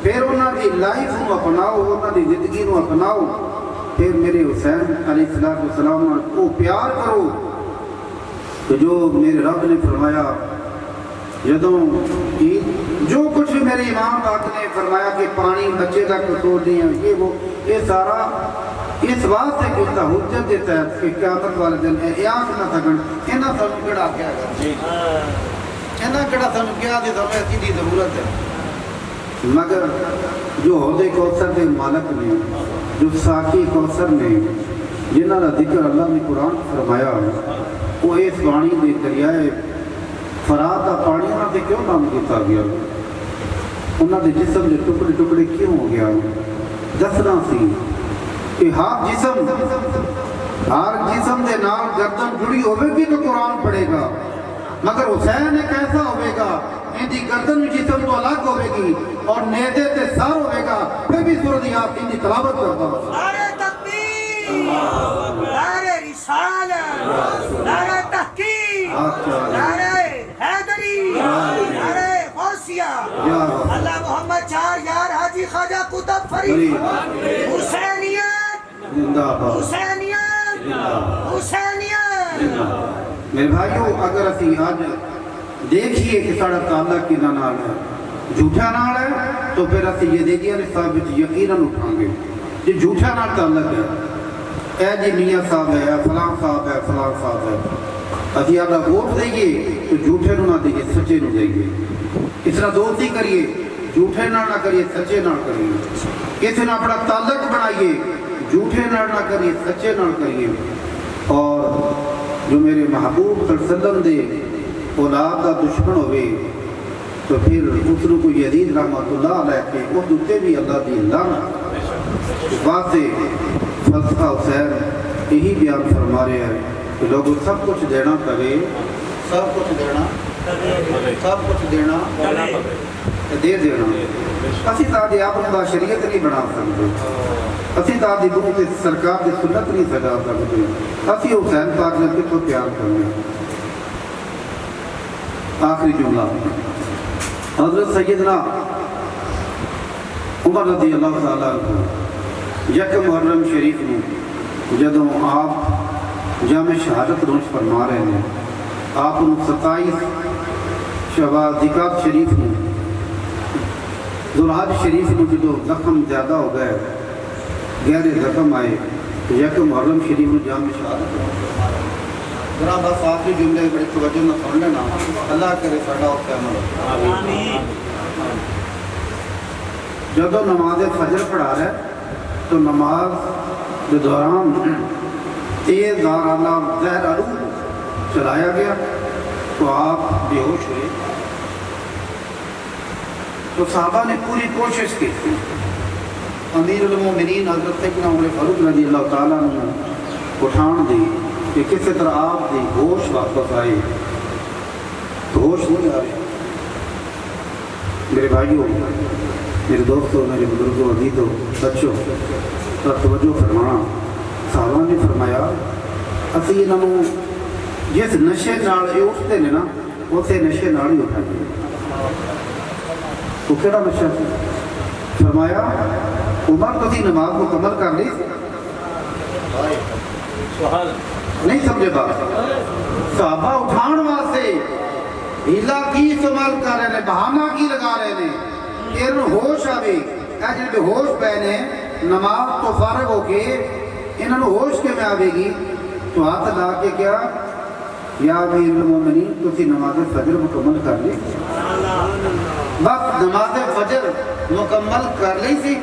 S1: پھر انہاں دی لائف نو اپناؤ، انہاں دی زندگی نو اپناؤ، پھر میرے حسین علیہ السلام کو پیار کرو، تو جو میرے رب نے فرمایا جدوں جو کچھ بھی میرے امام پاک نے فرمایا کہ پانی بچے کا قصور نہیں ہے، یہ سارا اس واسطے کیتا حجت دیتا ہے کہ قیامت والے دن احیاس نہ سکن، انہاں سانوں کیڑا کیا ہے، انہاں کیڑا سانوں کیا دے سانوں ایسی دی ضرورت ہے، مگر جو عہدے کوثر دے مالک نے، جو ساقی کوثر نے، جنہاں کا ذکر اللہ نے قرآن فرمایا، وہ اس پانی دے دریائے فرات کا پانی انہاں سے کیوں نام کیتا گیا، انہاں دے جسم دے ٹکڑے ٹکڑے کیوں ہو گیا؟ دسنا سی کہ ہر جسم دے نال گردن جڑی ہوئے گی تو قرآن پڑھے گا، مگر حسین ایک ایسا ہوئے گا ان دی گردن جسم تو الگ ہوئے گی اور نیدے تے سار ہوئے گا، پھر بھی سورۃ یاسین دی تلاوت کرتا ہوں،
S2: نعرہ تکبیر، نعرہ رسالت، نعرہ تحقیق، نعرہ حیدری، نعرہ غوثیہ، اللہ محمد چار یار حاجی خواجہ قطب فرید، حسینیت، حسینیت، حسینیت۔
S1: میرے بھائیوں اگر اسی آج دیکھئے کہ ساڑھا تعلق کی نال ہے، جھوٹا نال ہے، تو پھر اسی یہ دیکھئے صاحب بچ یقیناً اٹھائیں گے یہ جھوٹا نال تعلق ہے، اے جی میاں صاحب ہے، فلاں صاحب ہے، فلاں صاحب ہے، اسی آدھا ووٹ دئیے تو جھوٹے نو نہ دئیے، سچے نو دئیے، اس طرح دوستی کریے، جھوٹے نال نہ کریے، سچے نال کریے، کسی نے اپنا تعلق بنائیے، جھوٹے نال نہ کریے، سچے نال کریے، اور جو میرے محبوب صلی اللہ علیہ وسلم دے اولاد کا دشمن ہوئے تو پھر اس نے کو یزید رحمت اللہ علیہ کے اس دوتے بھی اللہ دی لعنت، اس بات سے فلسفہ حسین یہی بیان فرما رہے ہیں کہ لوگوں سب کچھ دینا پڑے، سب کچھ دینا، سب کچھ دینا دے دینا، اسی تاں آپ نے شریعت نہیں بنا سکتے، اسی تاں دی بہت سرکار دی سنت نہیں سجا سکتے، اسی حسین پاک نے کتوں پیار کرنا۔ آخری جملہ حضرت سیدنا عمر رضی اللہ تعالیٰ عنہ یک محرم شریف میں جدوں آپ جامع شہادت نوش فرما رہے ہیں، آپ 27 شوال ذکات شریف میں ذوالحج شریف میں جدو زخم زیادہ ہو گئے، گہرے زخم آئے، یک محرم شریف میں جامع شہادت نوش فرما رہے ہیں۔ ذرا بس آخری جملے بڑی توجہ نہ سن لینا، اللہ کرے ساڈا اور عمل۔ جب نماز فجر پڑھا رہا ہے تو نماز کے دوران تیز دارانہ زہر آلو چلایا گیا تو آپ بے ہوش ہوئے. تو صحابہ نے پوری کوشش کی. امیر المومنین حضرت سیدنا عمر فاروق رضی اللہ تعالیٰ نے اٹھان دی کہ کسی طرح آپ دی ہوش واپس آئے. تو ہوش نہیں آ رہے. میرے بھائیوں، میرے دوستوں، میرے بزرگوں، عزیزوں، بچوں، توجہ فرمانا. صحابہ نے فرمایا اسی انہوں جس نشے نال یہ اٹھتے ہیں نا اسے نشے نال ہی اٹھائیں. تو کہڑا نشہ سی؟ فرمایا عمر تسی نماز مکمل کر لی؟ نہیں سمجھے بات. صحابہ اٹھان واسطے ہیلا کی استعمال کر رہے ہیں، بہانہ کی لگا رہے ہیں کہ انہوں ہوش آوے. اے جب ہوش پہنے نماز تو فارغ ہو کے انہوں ہوش کے میں آوے گی تو ہاتھ لا کے کیا یا امیر المومنین تسی نماز فجر مکمل کر لی؟ بس نماز فجر مکمل کر لی سی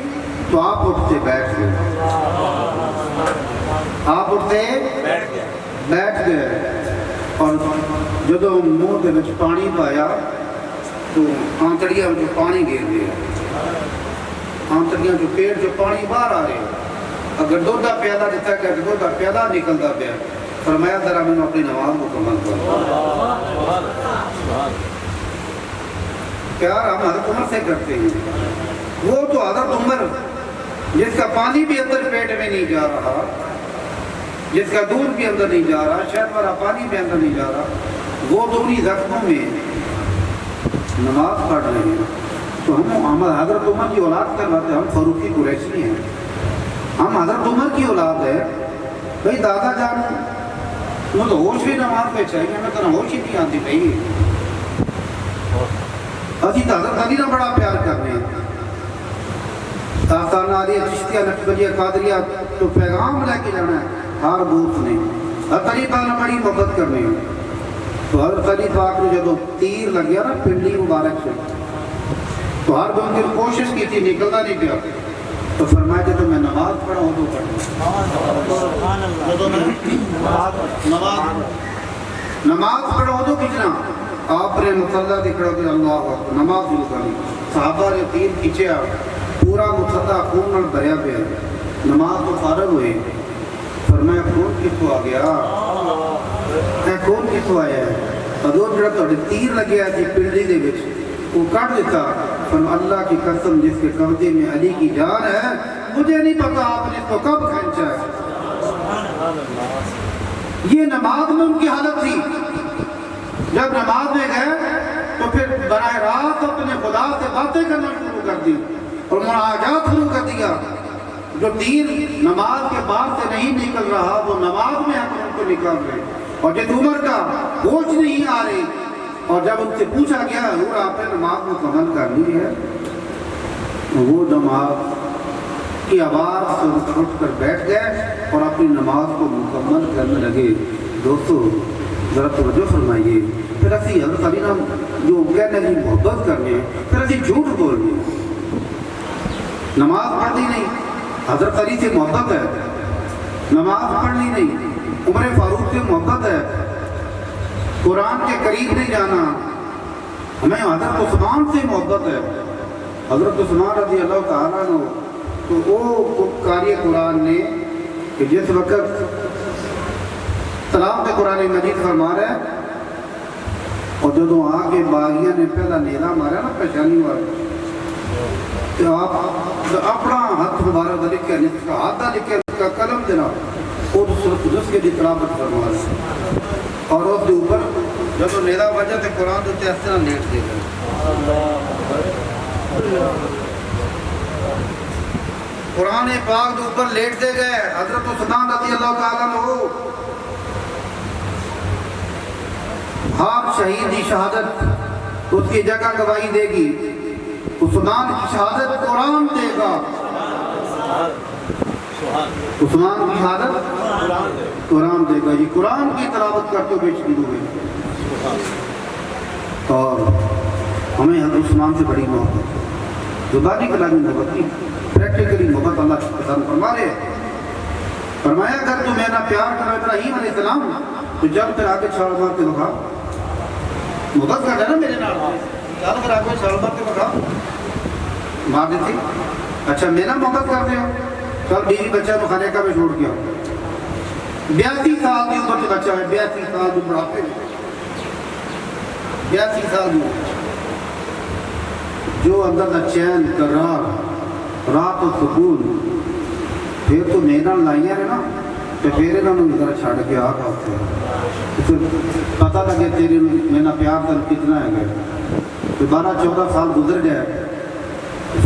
S1: تو آپ اٹھتے بیٹھ گئے. آپ اٹھتے بیٹھ گئے اور جدو منہ کے وچ پانی پایا تو آنتڑیاں جو پانی گر گیا. آنتڑیاں جو پیٹ جو پانی باہر آ رہے. اگر دودھ کا پیالہ دیتا کہ دودھ کا پیالہ نکلتا پیا. فرمایا ذرا میں نے اپنی نماز مکمل کر. پیار ہم حضرت عمر سے کرتے ہیں. وہ تو حضرت عمر جس کا پانی بھی اندر پیٹ میں نہیں جا رہا، جس کا دودھ بھی اندر نہیں جا رہا، شہد والا پانی بھی اندر نہیں جا رہا، وہ دونی زخموں میں نماز پڑھ رہے ہیں. تو ہم حضرت عمر کی اولاد کر رہتے ہیں. ہم فاروقی قریشی ہیں، ہم حضرت عمر کی اولاد ہے. بھئی دادا جان وہ تو ہوش بھی نماز پہ چاہیے، ہمیں تو ہوش ہی نہیں آتی بھائی. اسی تو حضرت علی نہ بڑا پیار کر رہے ہیں. آستانہ علی چشتیہ نقشبندیہ قادریہ تو پیغام لے کے جانا ہے ہر بوت نے. حضرت علی پاک نے بڑی محبت کرنی ہے. تو حضرت علی پاک نے جب تیر لگ گیا نا پنڈلی مبارک سے تو ہر دن دن کوشش کی تھی، نکلتا نہیں پیا. تو فرمایا جب میں نماز پڑھا ہوں تو نماز پڑھا ہوں تو کھچنا. آپ نے مصلح دکھڑا کہ اللہ اکبر نماز شروع کری. صحابہ نے تیر کھچیا، پورا مصلح خون نال بھریا پیا. نماز تو فارغ ہوئے. فرمایا خون کتوں آ گیا؟ اے خون کتوں آیا ہے؟ حضور جڑا تہاڈے تیر لگیا سی پنڈلی دے وچ وہ کٹ دیتا. فرمایا اللہ کی قسم جس کے قبضے میں علی کی جان ہے مجھے نہیں پتا آپ نے اس کو کب کھینچا ہے. یہ نماز میں ان کی حالت تھی. جب نماز میں گئے تو پھر براہ راست اپنے خدا سے باتیں کرنا شروع کر دی اور مناجات شروع کر دیا. جو تیر نماز کے بعد سے نہیں نکل رہا وہ نماز میں اپنے ان کو نکال رہے. اور جس عمر کا ہوش نہیں آ رہی اور جب ان سے پوچھا گیا حضور آپ نے نماز مکمل کر لی ہے؟ وہ نماز کی آواز سے اٹھ کر بیٹھ گئے اور اپنی نماز کو مکمل کرنے لگے. دوستو ذرا توجہ فرمائیے. پھر اسی حضرت علی نام جو کہنے کی محبت کرنے پھر اسی جھوٹ بولنے. نماز پڑھنی نہیں، حضرت علی سے محبت ہے. نماز پڑھنی نہیں، عمر فاروق سے محبت ہے. قرآن کے قریب نہیں جانا، ہمیں حضرت عثمان سے محبت ہے. حضرت عثمان رضی اللہ تعالیٰ عنہ تو وہ قاری قرآن نے کہ جس وقت تلاوت قرآن مجید فرما رہا ہے اور جدو آگے باغیہ نے پہلا نیلا مارا نا پیشانی والا تو آپ اپنا ہاتھ مبارک لکھ کے اس کا ہاتھ لکھ کے اس کا قلم دینا اور اس کے لیے تلاوت فرما رہا ہے. اور اس کے اوپر جب نیلا وجہ تو قرآن تو اس طرح لیٹ دے گا. قرآن پاک کے اوپر لیٹ دے گئے. حضرت عثمان رضی اللہ تعالیٰ عنہ ہر شہید کی شہادت اس کی جگہ گواہی دے گی. عثمان کی شہادت قرآن دے گا. عثمان کی شہادت قرآن دے گا. یہ قرآن کی تلاوت کرتے ہوئے شروع ہوئے. اور ہمیں حضرت عثمان سے بڑی محبت. زبانی کلامی محبت نہیں، پریکٹیکلی محبت اللہ پسند فرما رہے ہیں۔ فرمایا اگر تو میرا پیار کرو ابراہیم علیہ السلام تو جب پھر آگے چھال مار کے بکھا، محبت کر نا میرے نال، جب پھر آگے چھال مار کے بکھا، مار دیتی۔ اچھا میرا محبت کرتے ہو، کل بیوی بچہ تو خانے کا میں چھوڑ کے آؤ، 82 سال کی عمر کے بچہ ہے، 82 سال کی بڑھاپے میں، 82 سال کی جو اندر دا چین قرار رات و سکون، پھر تو میرا لائیاں نے نا تو پھر انہوں نے ادھر چھاڑ کے آ گا ہوتے ہیں، پتہ لگے تیرے میرا پیار دل کتنا ہے گئے۔ تو 12-14 سال گزر گئے،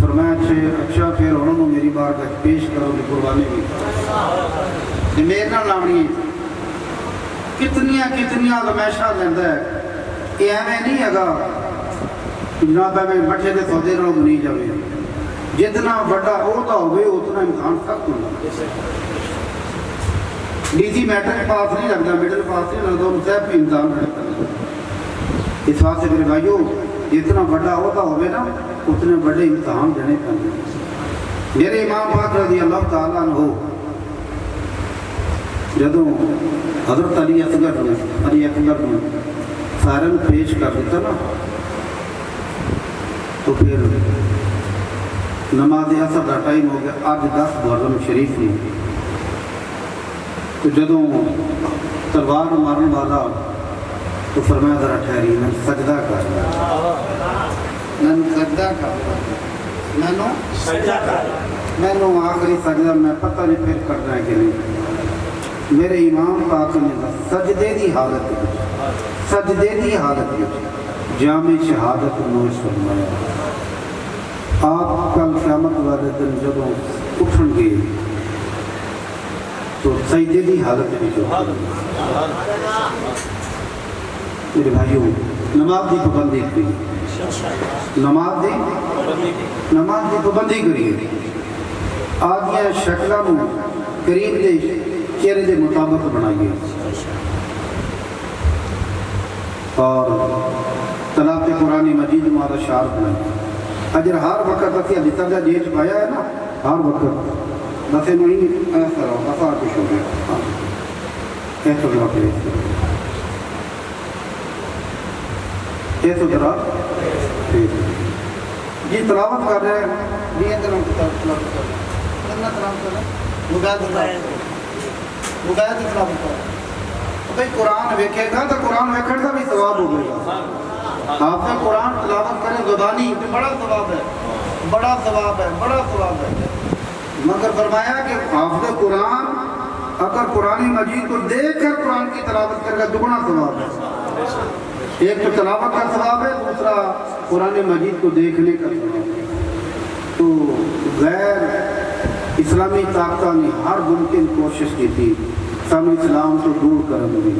S1: فرمایا اچھا پھر انہوں نے میری بار کا پیش کرو گی قربانی بھی میرے نال لاؤنی کتنیاں گمیشہ لیندہ ہے۔ یہ ہمیں نہیں ہے گا جناب میں بٹھے دے سودے نال نہیں جاوے، جتنا بڑا عہدہ ہوئے اتنا امتحان سخت ہونا۔ ڈی میٹرک پاس نہیں لگتا، مڈل پاس نہیں لگتا، ان صاحب بھی امتحان رہتا ہے۔ اس واسطے میرے بھائیو جتنا بڑا عہدہ ہوئے نا اتنے بڑے امتحان دینے پڑتے ہیں۔ میرے امام پاک رضی اللہ تعالیٰ عنہ جدوں حضرت علی اکبر نے سارن پیش کر دیتا نا تو پھر نماز اثر کا ٹائم ہو گیا، آج 10 محرم شریف نے تو جدوں تلوار مارن والا تو فرمایا ذرا ٹھہری میں سجدہ کر میں آخری سجدہ میں پتہ نہیں پھر کرنا ہے کہ نہیں۔ میرے امام پاک نے سجدے دی حالت جامع شہادت نوش فرمایا۔ آپ کل قیامت والے دن جدوں اٹھن گے تو سجدے دی حالت میں جو میرے بھائیوں نماز دی پابندی کریے، نماز دی پابندی کریے، آدھیاں شکلوں قریب دے چہرے دے مطابق بنائیے اور تلاوت قرآن مجید مارا شعار بنائیے۔ اجر ہر وقت اسی ابھی تک جیج پایا ہے نا، ہر وقت بس نہیں ایسا رہو بس آپ کچھ ہو گیا ایسا ذرا پیش ایسا ذرا جی تلاوت کر رہے ہیں جی اندر ہم تلاوت کر رہے ہیں تلاوت کر رہے ہیں مبید تلاوت کر رہے ہیں بھائی قرآن ویکھے گا تو قرآن ویکھن کا بھی ثواب ہو گیا۔ آپ نے قرآن تلاوت کریں زبانی بڑا ثواب ہے، بڑا ثواب ہے، بڑا ثواب ہے۔ مگر فرمایا کہ حافظ قرآن اگر قرآن مجید کو دیکھ کر قرآن کی تلاوت کرے گا دگنا ثواب ہے۔ ایک تو تلاوت کا ثواب ہے، دوسرا قرآن مجید کو دیکھنے کا ثواب ہے۔ تو غیر اسلامی طاقتوں نے ہر ممکن کوشش کی تھی سانو اسلام تو دور کرنے کی،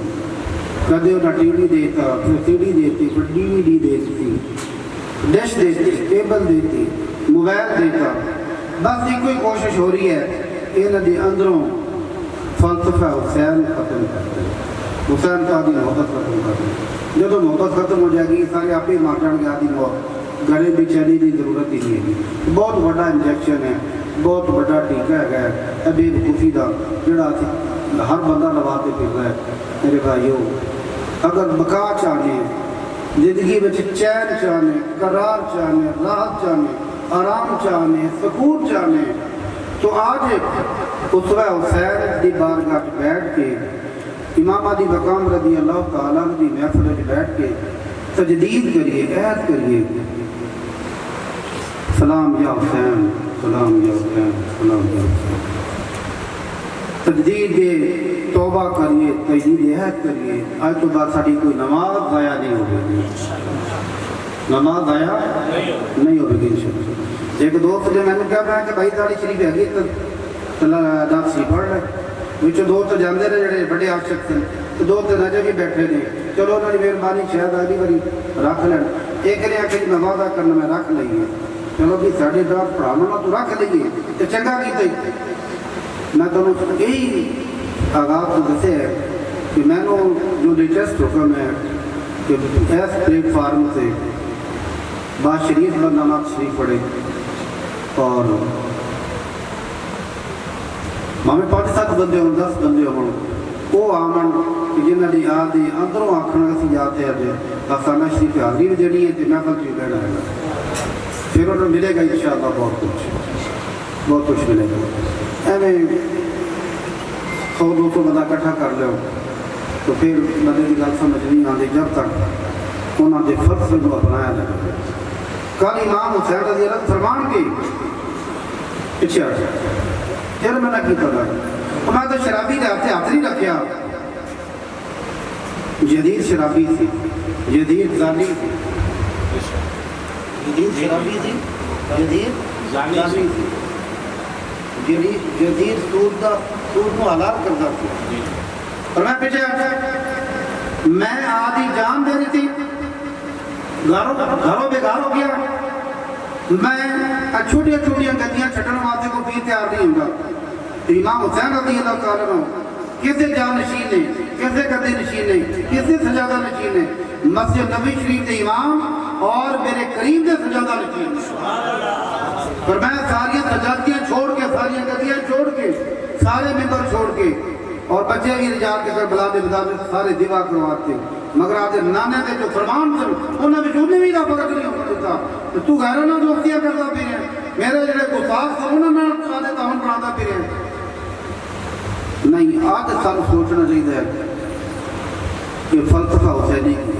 S1: کدے انہیں ٹی وی دیتا، پھر سی ڈی دیتی، پھر ڈی وی ڈی دیتی، ڈش دیتی، کیبل دیتی، موبائل دیتا، بس یہ کوئی کوشش ہو رہی ہے انہوں نے اندروں فلسفہ حسین ختم کر دیں، حسین کا آدھی محبت ختم کر دیں۔ جب محبت ختم ہو جائے گی سارے آپ ہی مار جان گے، آدھی گلے بھی چلی کی ضرورت ہی نہیں ہے۔ بہت بڑا انجیکشن ہے، بہت بڑا ٹیکہ ہے ابھی خوفی کا جڑا ہر بندہ لوا کے پھر رہا ہے۔ میرے بھائیو اگر بقا چاہنے، زندگی میں چین چاہنے، قرار چاہنے، راحت چاہنے، آرام چاہنے، سکون چاہنے تو آج اسوہ حسین دی بارگاہ بیٹھ کے امام علی مقام رضی اللہ تعالیٰ دی محفل بیٹھ کے تجدید کریے، عہد کریے، سلام یا حسین، سلام یا حسین، سلام یا حسین، تجدید توبہ کریے، تجدید عہد کریے۔ آج تو بات ساڑھی کوئی نماز ضائع نہیں ہوگی، نماز ضائع نہیں ہوگی انشاءاللہ۔ ایک دوست نے میں نے کہا کہ بھائی داڑھی شریف ہے گی تو ناکسی پڑھ لے، وچ دوست جاندے نے جڑے بڑے عاشق تھے تو دوست نجے بھی بیٹھے نے، چلو انہوں نے مہربانی شاید اگلی باری رکھ لین، ایک نے آخر میں وعدہ کرنا میں رکھ لئیے، چلو بھی ساڑھے دار پڑھانا تو رکھ لئیے تو چنگا کیتا ہی۔ میں تو یہی آغاز تو دسے ہے کہ میں نے جو لیٹسٹ حکم ہے کہ ایس پلیٹ فارم سے بعد شریف بندہ نعت شریف پڑھے، اور ਭਾਵੇਂ 5-7 ਬੰਦੇ ਹੋਣ 10 ਬੰਦੇ ਹੋਣ ਉਹ ਆਵਣ ਕਿ ਜਿਨ੍ਹਾਂ ਦੀ ਯਾਦ ਦੀ ਅੰਦਰੋਂ ਆਖਣਾ ਅਸੀਂ ਯਾਦ ਤੇ ਅੱਜ ਅਸਾਨਾ ਸ਼ਰੀਫ ਹਾਜ਼ਰੀ ਵੀ ਦੇਣੀ ਹੈ ਤੇ ਮਹਿਫਲ 'ਚ ਰਹਿਣਾ ਹੈਗਾ, ਫਿਰ ਉਹਨੂੰ ਮਿਲੇਗਾ ਇਨਸ਼ਾਅੱਲਾ ਬਹੁਤ ਕੁਛ ਮਿਲੇਗਾ। ਐਵੇਂ 100-200 ਬੰਦਾ ਇਕੱਠਾ ਕਰ ਲਿਓ تو پھر بندے کی گل سمجھ نہیں آتی جب تک انہوں نے فرض کو اپنایا جائے۔ کل امام حسین رضی اللہ فرمان کی پیچھے آ جائے پھر میں نے کی پتا میں تو شرابی کے ہاتھ نہیں رکھا، جدید شرابی تھی، جدید زانی تھی، جدید شرابی تھی، جدید زانی تھی، جدید سود کو حلال کرتا تھی۔ اور میں پیچھے میں آدھی جان دے رہی تھی، گھروں بیگار ہو گیا، میں چھوٹیاں گدیاں چھٹن واسطے کو بھی تیار نہیں ہوں گا۔ امام حسین رضی اللہ تعالیٰ عنہ کسے جان نشین نے، کسے گدے نشین نے، کسے سجادہ نشین نے، مسجد نبی شریف کے امام اور میرے کریم کے سجادہ نشین نے۔ اور میں ساری سجادیاں چھوڑ کے، ساری گدیاں چھوڑ کے، سارے ممبر چھوڑ کے اور بچے بھی رجال کے بلا دے سارے دیوا کرواتے، مگر آج نانے کے جو فرمان سن انہوں نے جونے بھی نہ فرق نہیں ہوتا تو غیروں نے دوستیاں کرتا پھر ہیں، میرے جڑے گستاخ تھے انہوں نے آدھے تاون بناتا پھر ہیں۔ نہیں، آج سال سوچنا چاہیے کہ فلسفہ حسینی کی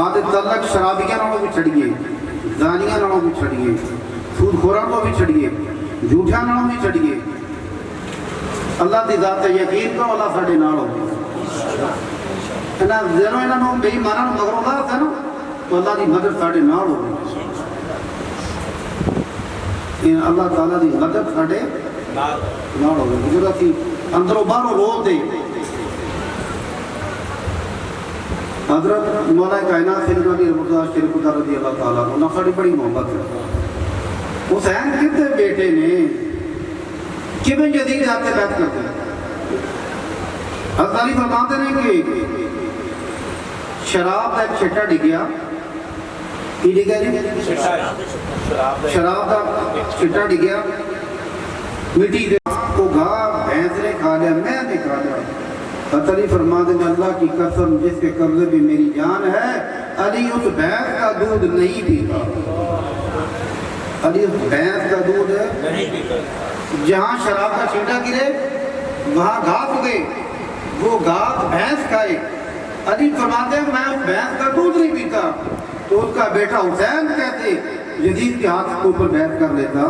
S1: آدھے تعلق شرابیاں نالوں بھی چھڑیے، زانیاں نالوں بھی چھڑیے، سود خوراں کو بھی چھڑیے، جھوٹیاں نالوں بھی چھڑیے، اللہ دی ذات یقین کرو اللہ ساڈے نال ہوگی۔ جدوں انہوں بے ایماناں نوں مگروں لا تے نا تو اللہ دی مدد ساڈے نال ہوگی، اللہ تعالیٰ دی مدد ساڈے نال ہوگی۔ جدوں اسی اندروں باہروں رو دے حضرت مولا کائنات سیدنا علی شریف رضی اللہ تعالیٰ عنہ ساڈی بڑی محبت ہے۔ حسین کتنے بیٹے نے کبھی جدید جاتے بیعت کرتے ہیں، حضرت علی فرماتے ہیں کہ شراب کا ایک چھٹا ڈگیا، کی ڈگیا جی؟ شراب کا چھٹا ڈگیا مٹی دے کو گھا بھینس نے کھا لیا، میں نے کھا لیا۔ حضرت علی فرماتے ہیں اللہ کی قسم جس کے قبضے بھی میری جان ہے، علی اس بھینس کا دودھ نہیں پیتا، علی اس بھینس کا دودھ نہیں پیتا۔ جہاں شراب کا چھینٹا گرے وہاں گھاس اگے، وہ گھاس بھینس کھائے۔ علی فرماتے ہیں میں اس بھینس کا دودھ نہیں پیتا، تو اس کا بیٹا حسین کہتے یزید کے ہاتھ کے اوپر بیعت کر لیتا،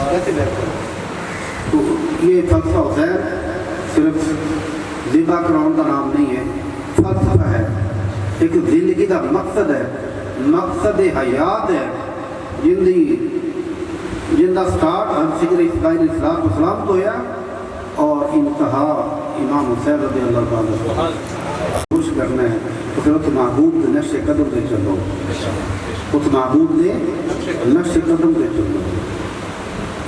S1: کیسے بیعت کر؟ تو یہ فلسفہ حسین صرف ذبح کراؤن کا نام نہیں ہے، فلسفہ ہے، ایک زندگی کا مقصد ہے، مقصد حیات ہے، جن کا سٹارٹ سید اسماعیل علیہ السلام تو ہوا اور انتہا امام حسین رضی اللہ تعالیٰ خوش کرنا ہے، تو پھر اس محبوب کے نقش قدم سے چلو، اس محبوب نے نقش قدم سے چلو۔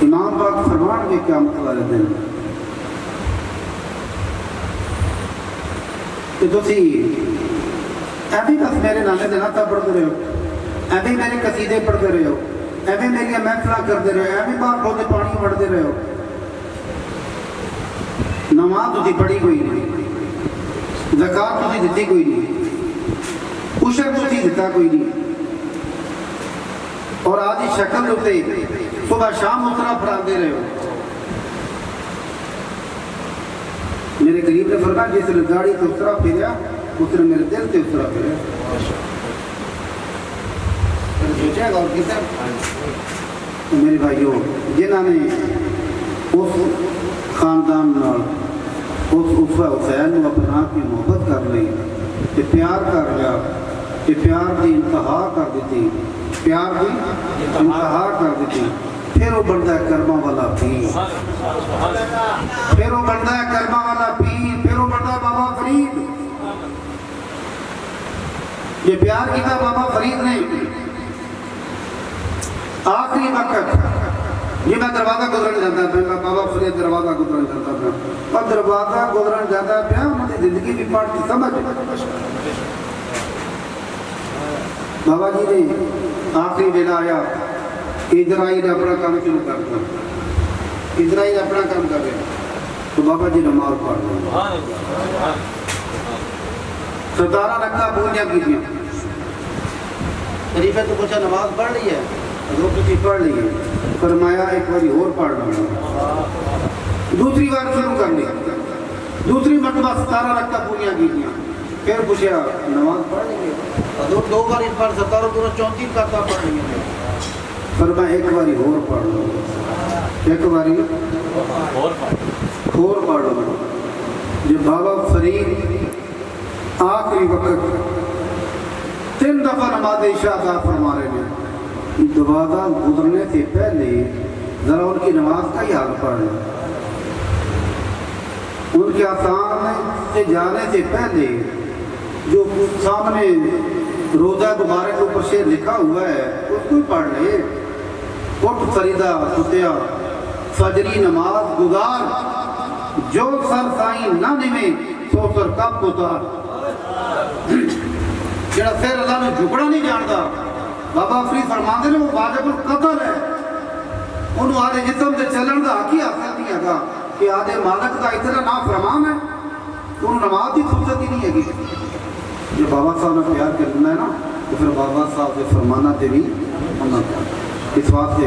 S1: امام پاک فرمان کے قیامت والے دن کہ تسی ایویں بس میرے نانے دے ناتا پڑھتے رہے ہو، ایویں میرے قصیدے پڑھتے رہے ہو، ایویں میری محفلیں کرتے رہے ہو، ایویں باہر کھوتے پانی پڑھتے رہے ہو، نماز تسی پڑھی کوئی نہیں، زکات تسی دیتی کوئی نہیں، عشر تسی دیتا کوئی نہیں، اور آدھی شکل ہوتے صبح شام اترا پڑھا دے رہے ہو۔ میرے قریب نے فرمایا جس نے داڑھی تو اترا پھریا اس نے میرے دل سے اترا پھریا۔ سوچے گا اور کسے میرے بھائیوں جنہوں نے اس خاندان نال اس اسوہ حسین کو اپنا کی محبت کر لی، کہ پیار کر لیا، کہ پیار کی انتہا کر دیتی، پیار کی انتہا کر دیتی، پھر وہ بنتا ہے کرما والا پیر، پھر وہ بنتا ہے کرما والا پیر، پھر وہ بنتا ہے بابا فرید۔ یہ پیار کیتا بابا فرید نے آخری وقت یہ میں دروازہ گزرن جاتا پہ بابا فرید دروازہ گزرن جاتا پہ اور دروازہ گزرن جاتا پہ انہوں نے زندگی بھی پاٹ کی سمجھ بابا جی نے آخری ویلا آیا اسرائیل اپنا کام شروع کرتا، اسرائیل اپنا کام کر رہے تو بابا جی نماز پڑھ رہے، 17 رکعتاں پوریاں کیتیاں، خلیفہ تو پوچھا نماز پڑھ لی ہے؟ حضور تسی پڑھ لی ہے؟ فرمایا ایک باری اور پڑھ لوں، دوسری بار شروع کر لی، دوسری مرتبہ 17 رکعتاں پوریاں کیتیاں، پھر پوچھا نماز پڑھ لی ہے؟ حضور 2 بار اس بار 17 پورا 34 رکعتاں پڑھ لی ہیں، فرمایا ایک باری اور پڑھ لوں، ایک باری اور پڑھ لوں۔ جو بابا فرید آخری وقت 3 دفعہ نماز عشاء ادا فرما رہے ہیں، دوبارہ گزرنے سے پہلے ذرا ان کی نماز کا ہی حال پڑھ لیں، ان کے آسان سے جانے سے پہلے جو سامنے روزہ مبارک کے اوپر شعر لکھا ہوا ہے اس کو پڑھ لے، اٹھ فریدہ ستیا فجری نماز گزار، جو سر سائیں نہ نمے سو سر کب اتار۔ جڑا سر اللہ نے جھکڑا نہیں جانتا، بابا فرید فرماندے نے وہ واجب القتل ہے، انہوں آدھے جسم سے چلن دا حق ہی حاصل نہیں ہے کہ آدھے مالک کا اتنا نافرمان ہے، انہوں نماز کی فرصت ہی نہیں ہے۔ جو بابا صاحب نے پیار کرنا ہے نا تو پھر بابا صاحب سے فرمانا تے بھی ہونا چاہیے۔ اس واسطے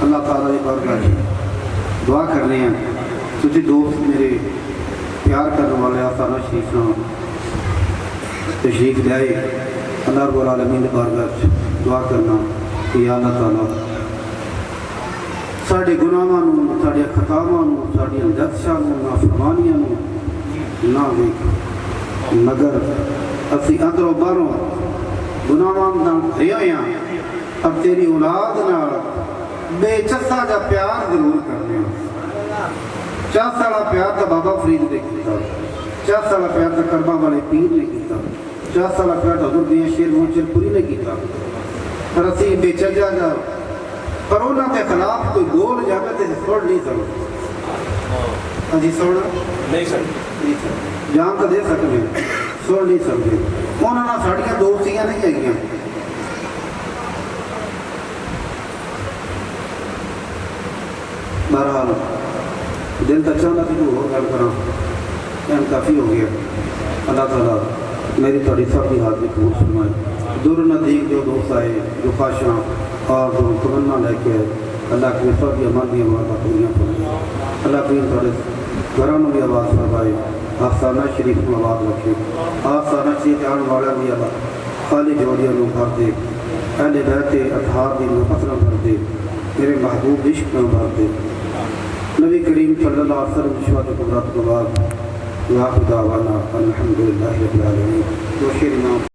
S1: اللہ تعالیٰ نے بارگاہ دعا کرنے ہیں، تجھے دوست میرے پیار کرنے والے آسانہ شریف نہ تشریف لائے، اللہ رب العالمین نے بارگاہ دعا کرنا کہ یا اللہ تعالیٰ ساڑھے گناہاں نوں، ساڑھے خطاواں نوں، ساڑھے لغزشاں نوں، نافرمانیاں نوں نہ ویکھ، مگر اسی اندروں باہروں گناہاں نال بھرے ہوئے ہیں، اب تیری اولاد نال بے چسا جا پیار ضرور کرنے ہیں۔ چس والا پیار تو بابا فرید نے کیتا، چس والا پیار تو کربا والے پیر نے کیتا، چس والا پیار تو حضور دیاں شیر منچر پوری نے کیتا، پر اسی بے چجا جا پر انہاں کے خلاف کوئی بول جاوے تے سن نہیں سکتے، اجی سن نہیں سکتے، جان تو دے سکتے سن نہیں سکتے، انہاں نال ساڈیاں دوستیاں نہیں ہیگیاں۔ بہرحال دل تو چاہتا کہ تو اور گل کراں، ٹائم کافی ہو گیا۔ اللہ تعالیٰ میری تھوڑی سب کی حاضری قبول فرمائے۔ دور نزدیک جو دوست آئے، جو خواہشاں اور جو تمنا لے کے اللہ کی سب کی عمل کی آواز پوریاں فرمائے۔ اللہ کریم تھوڑے گھروں میں بھی آواز فرمائے، آستانہ شریف میں آواز رکھے، آستانہ شریف آنے والے بھی اللہ خالی جوڑیاں نو بھر دے، اہل بیت اطہار دی نو پسرا بھر دے، میرے محبوب عشق نو بھر دے۔ نبی کریم صلی اللہ علیہ وسلم کی شفاعت قدرت کے بعد وآخر دعوانا الحمدللہ رب العالمین۔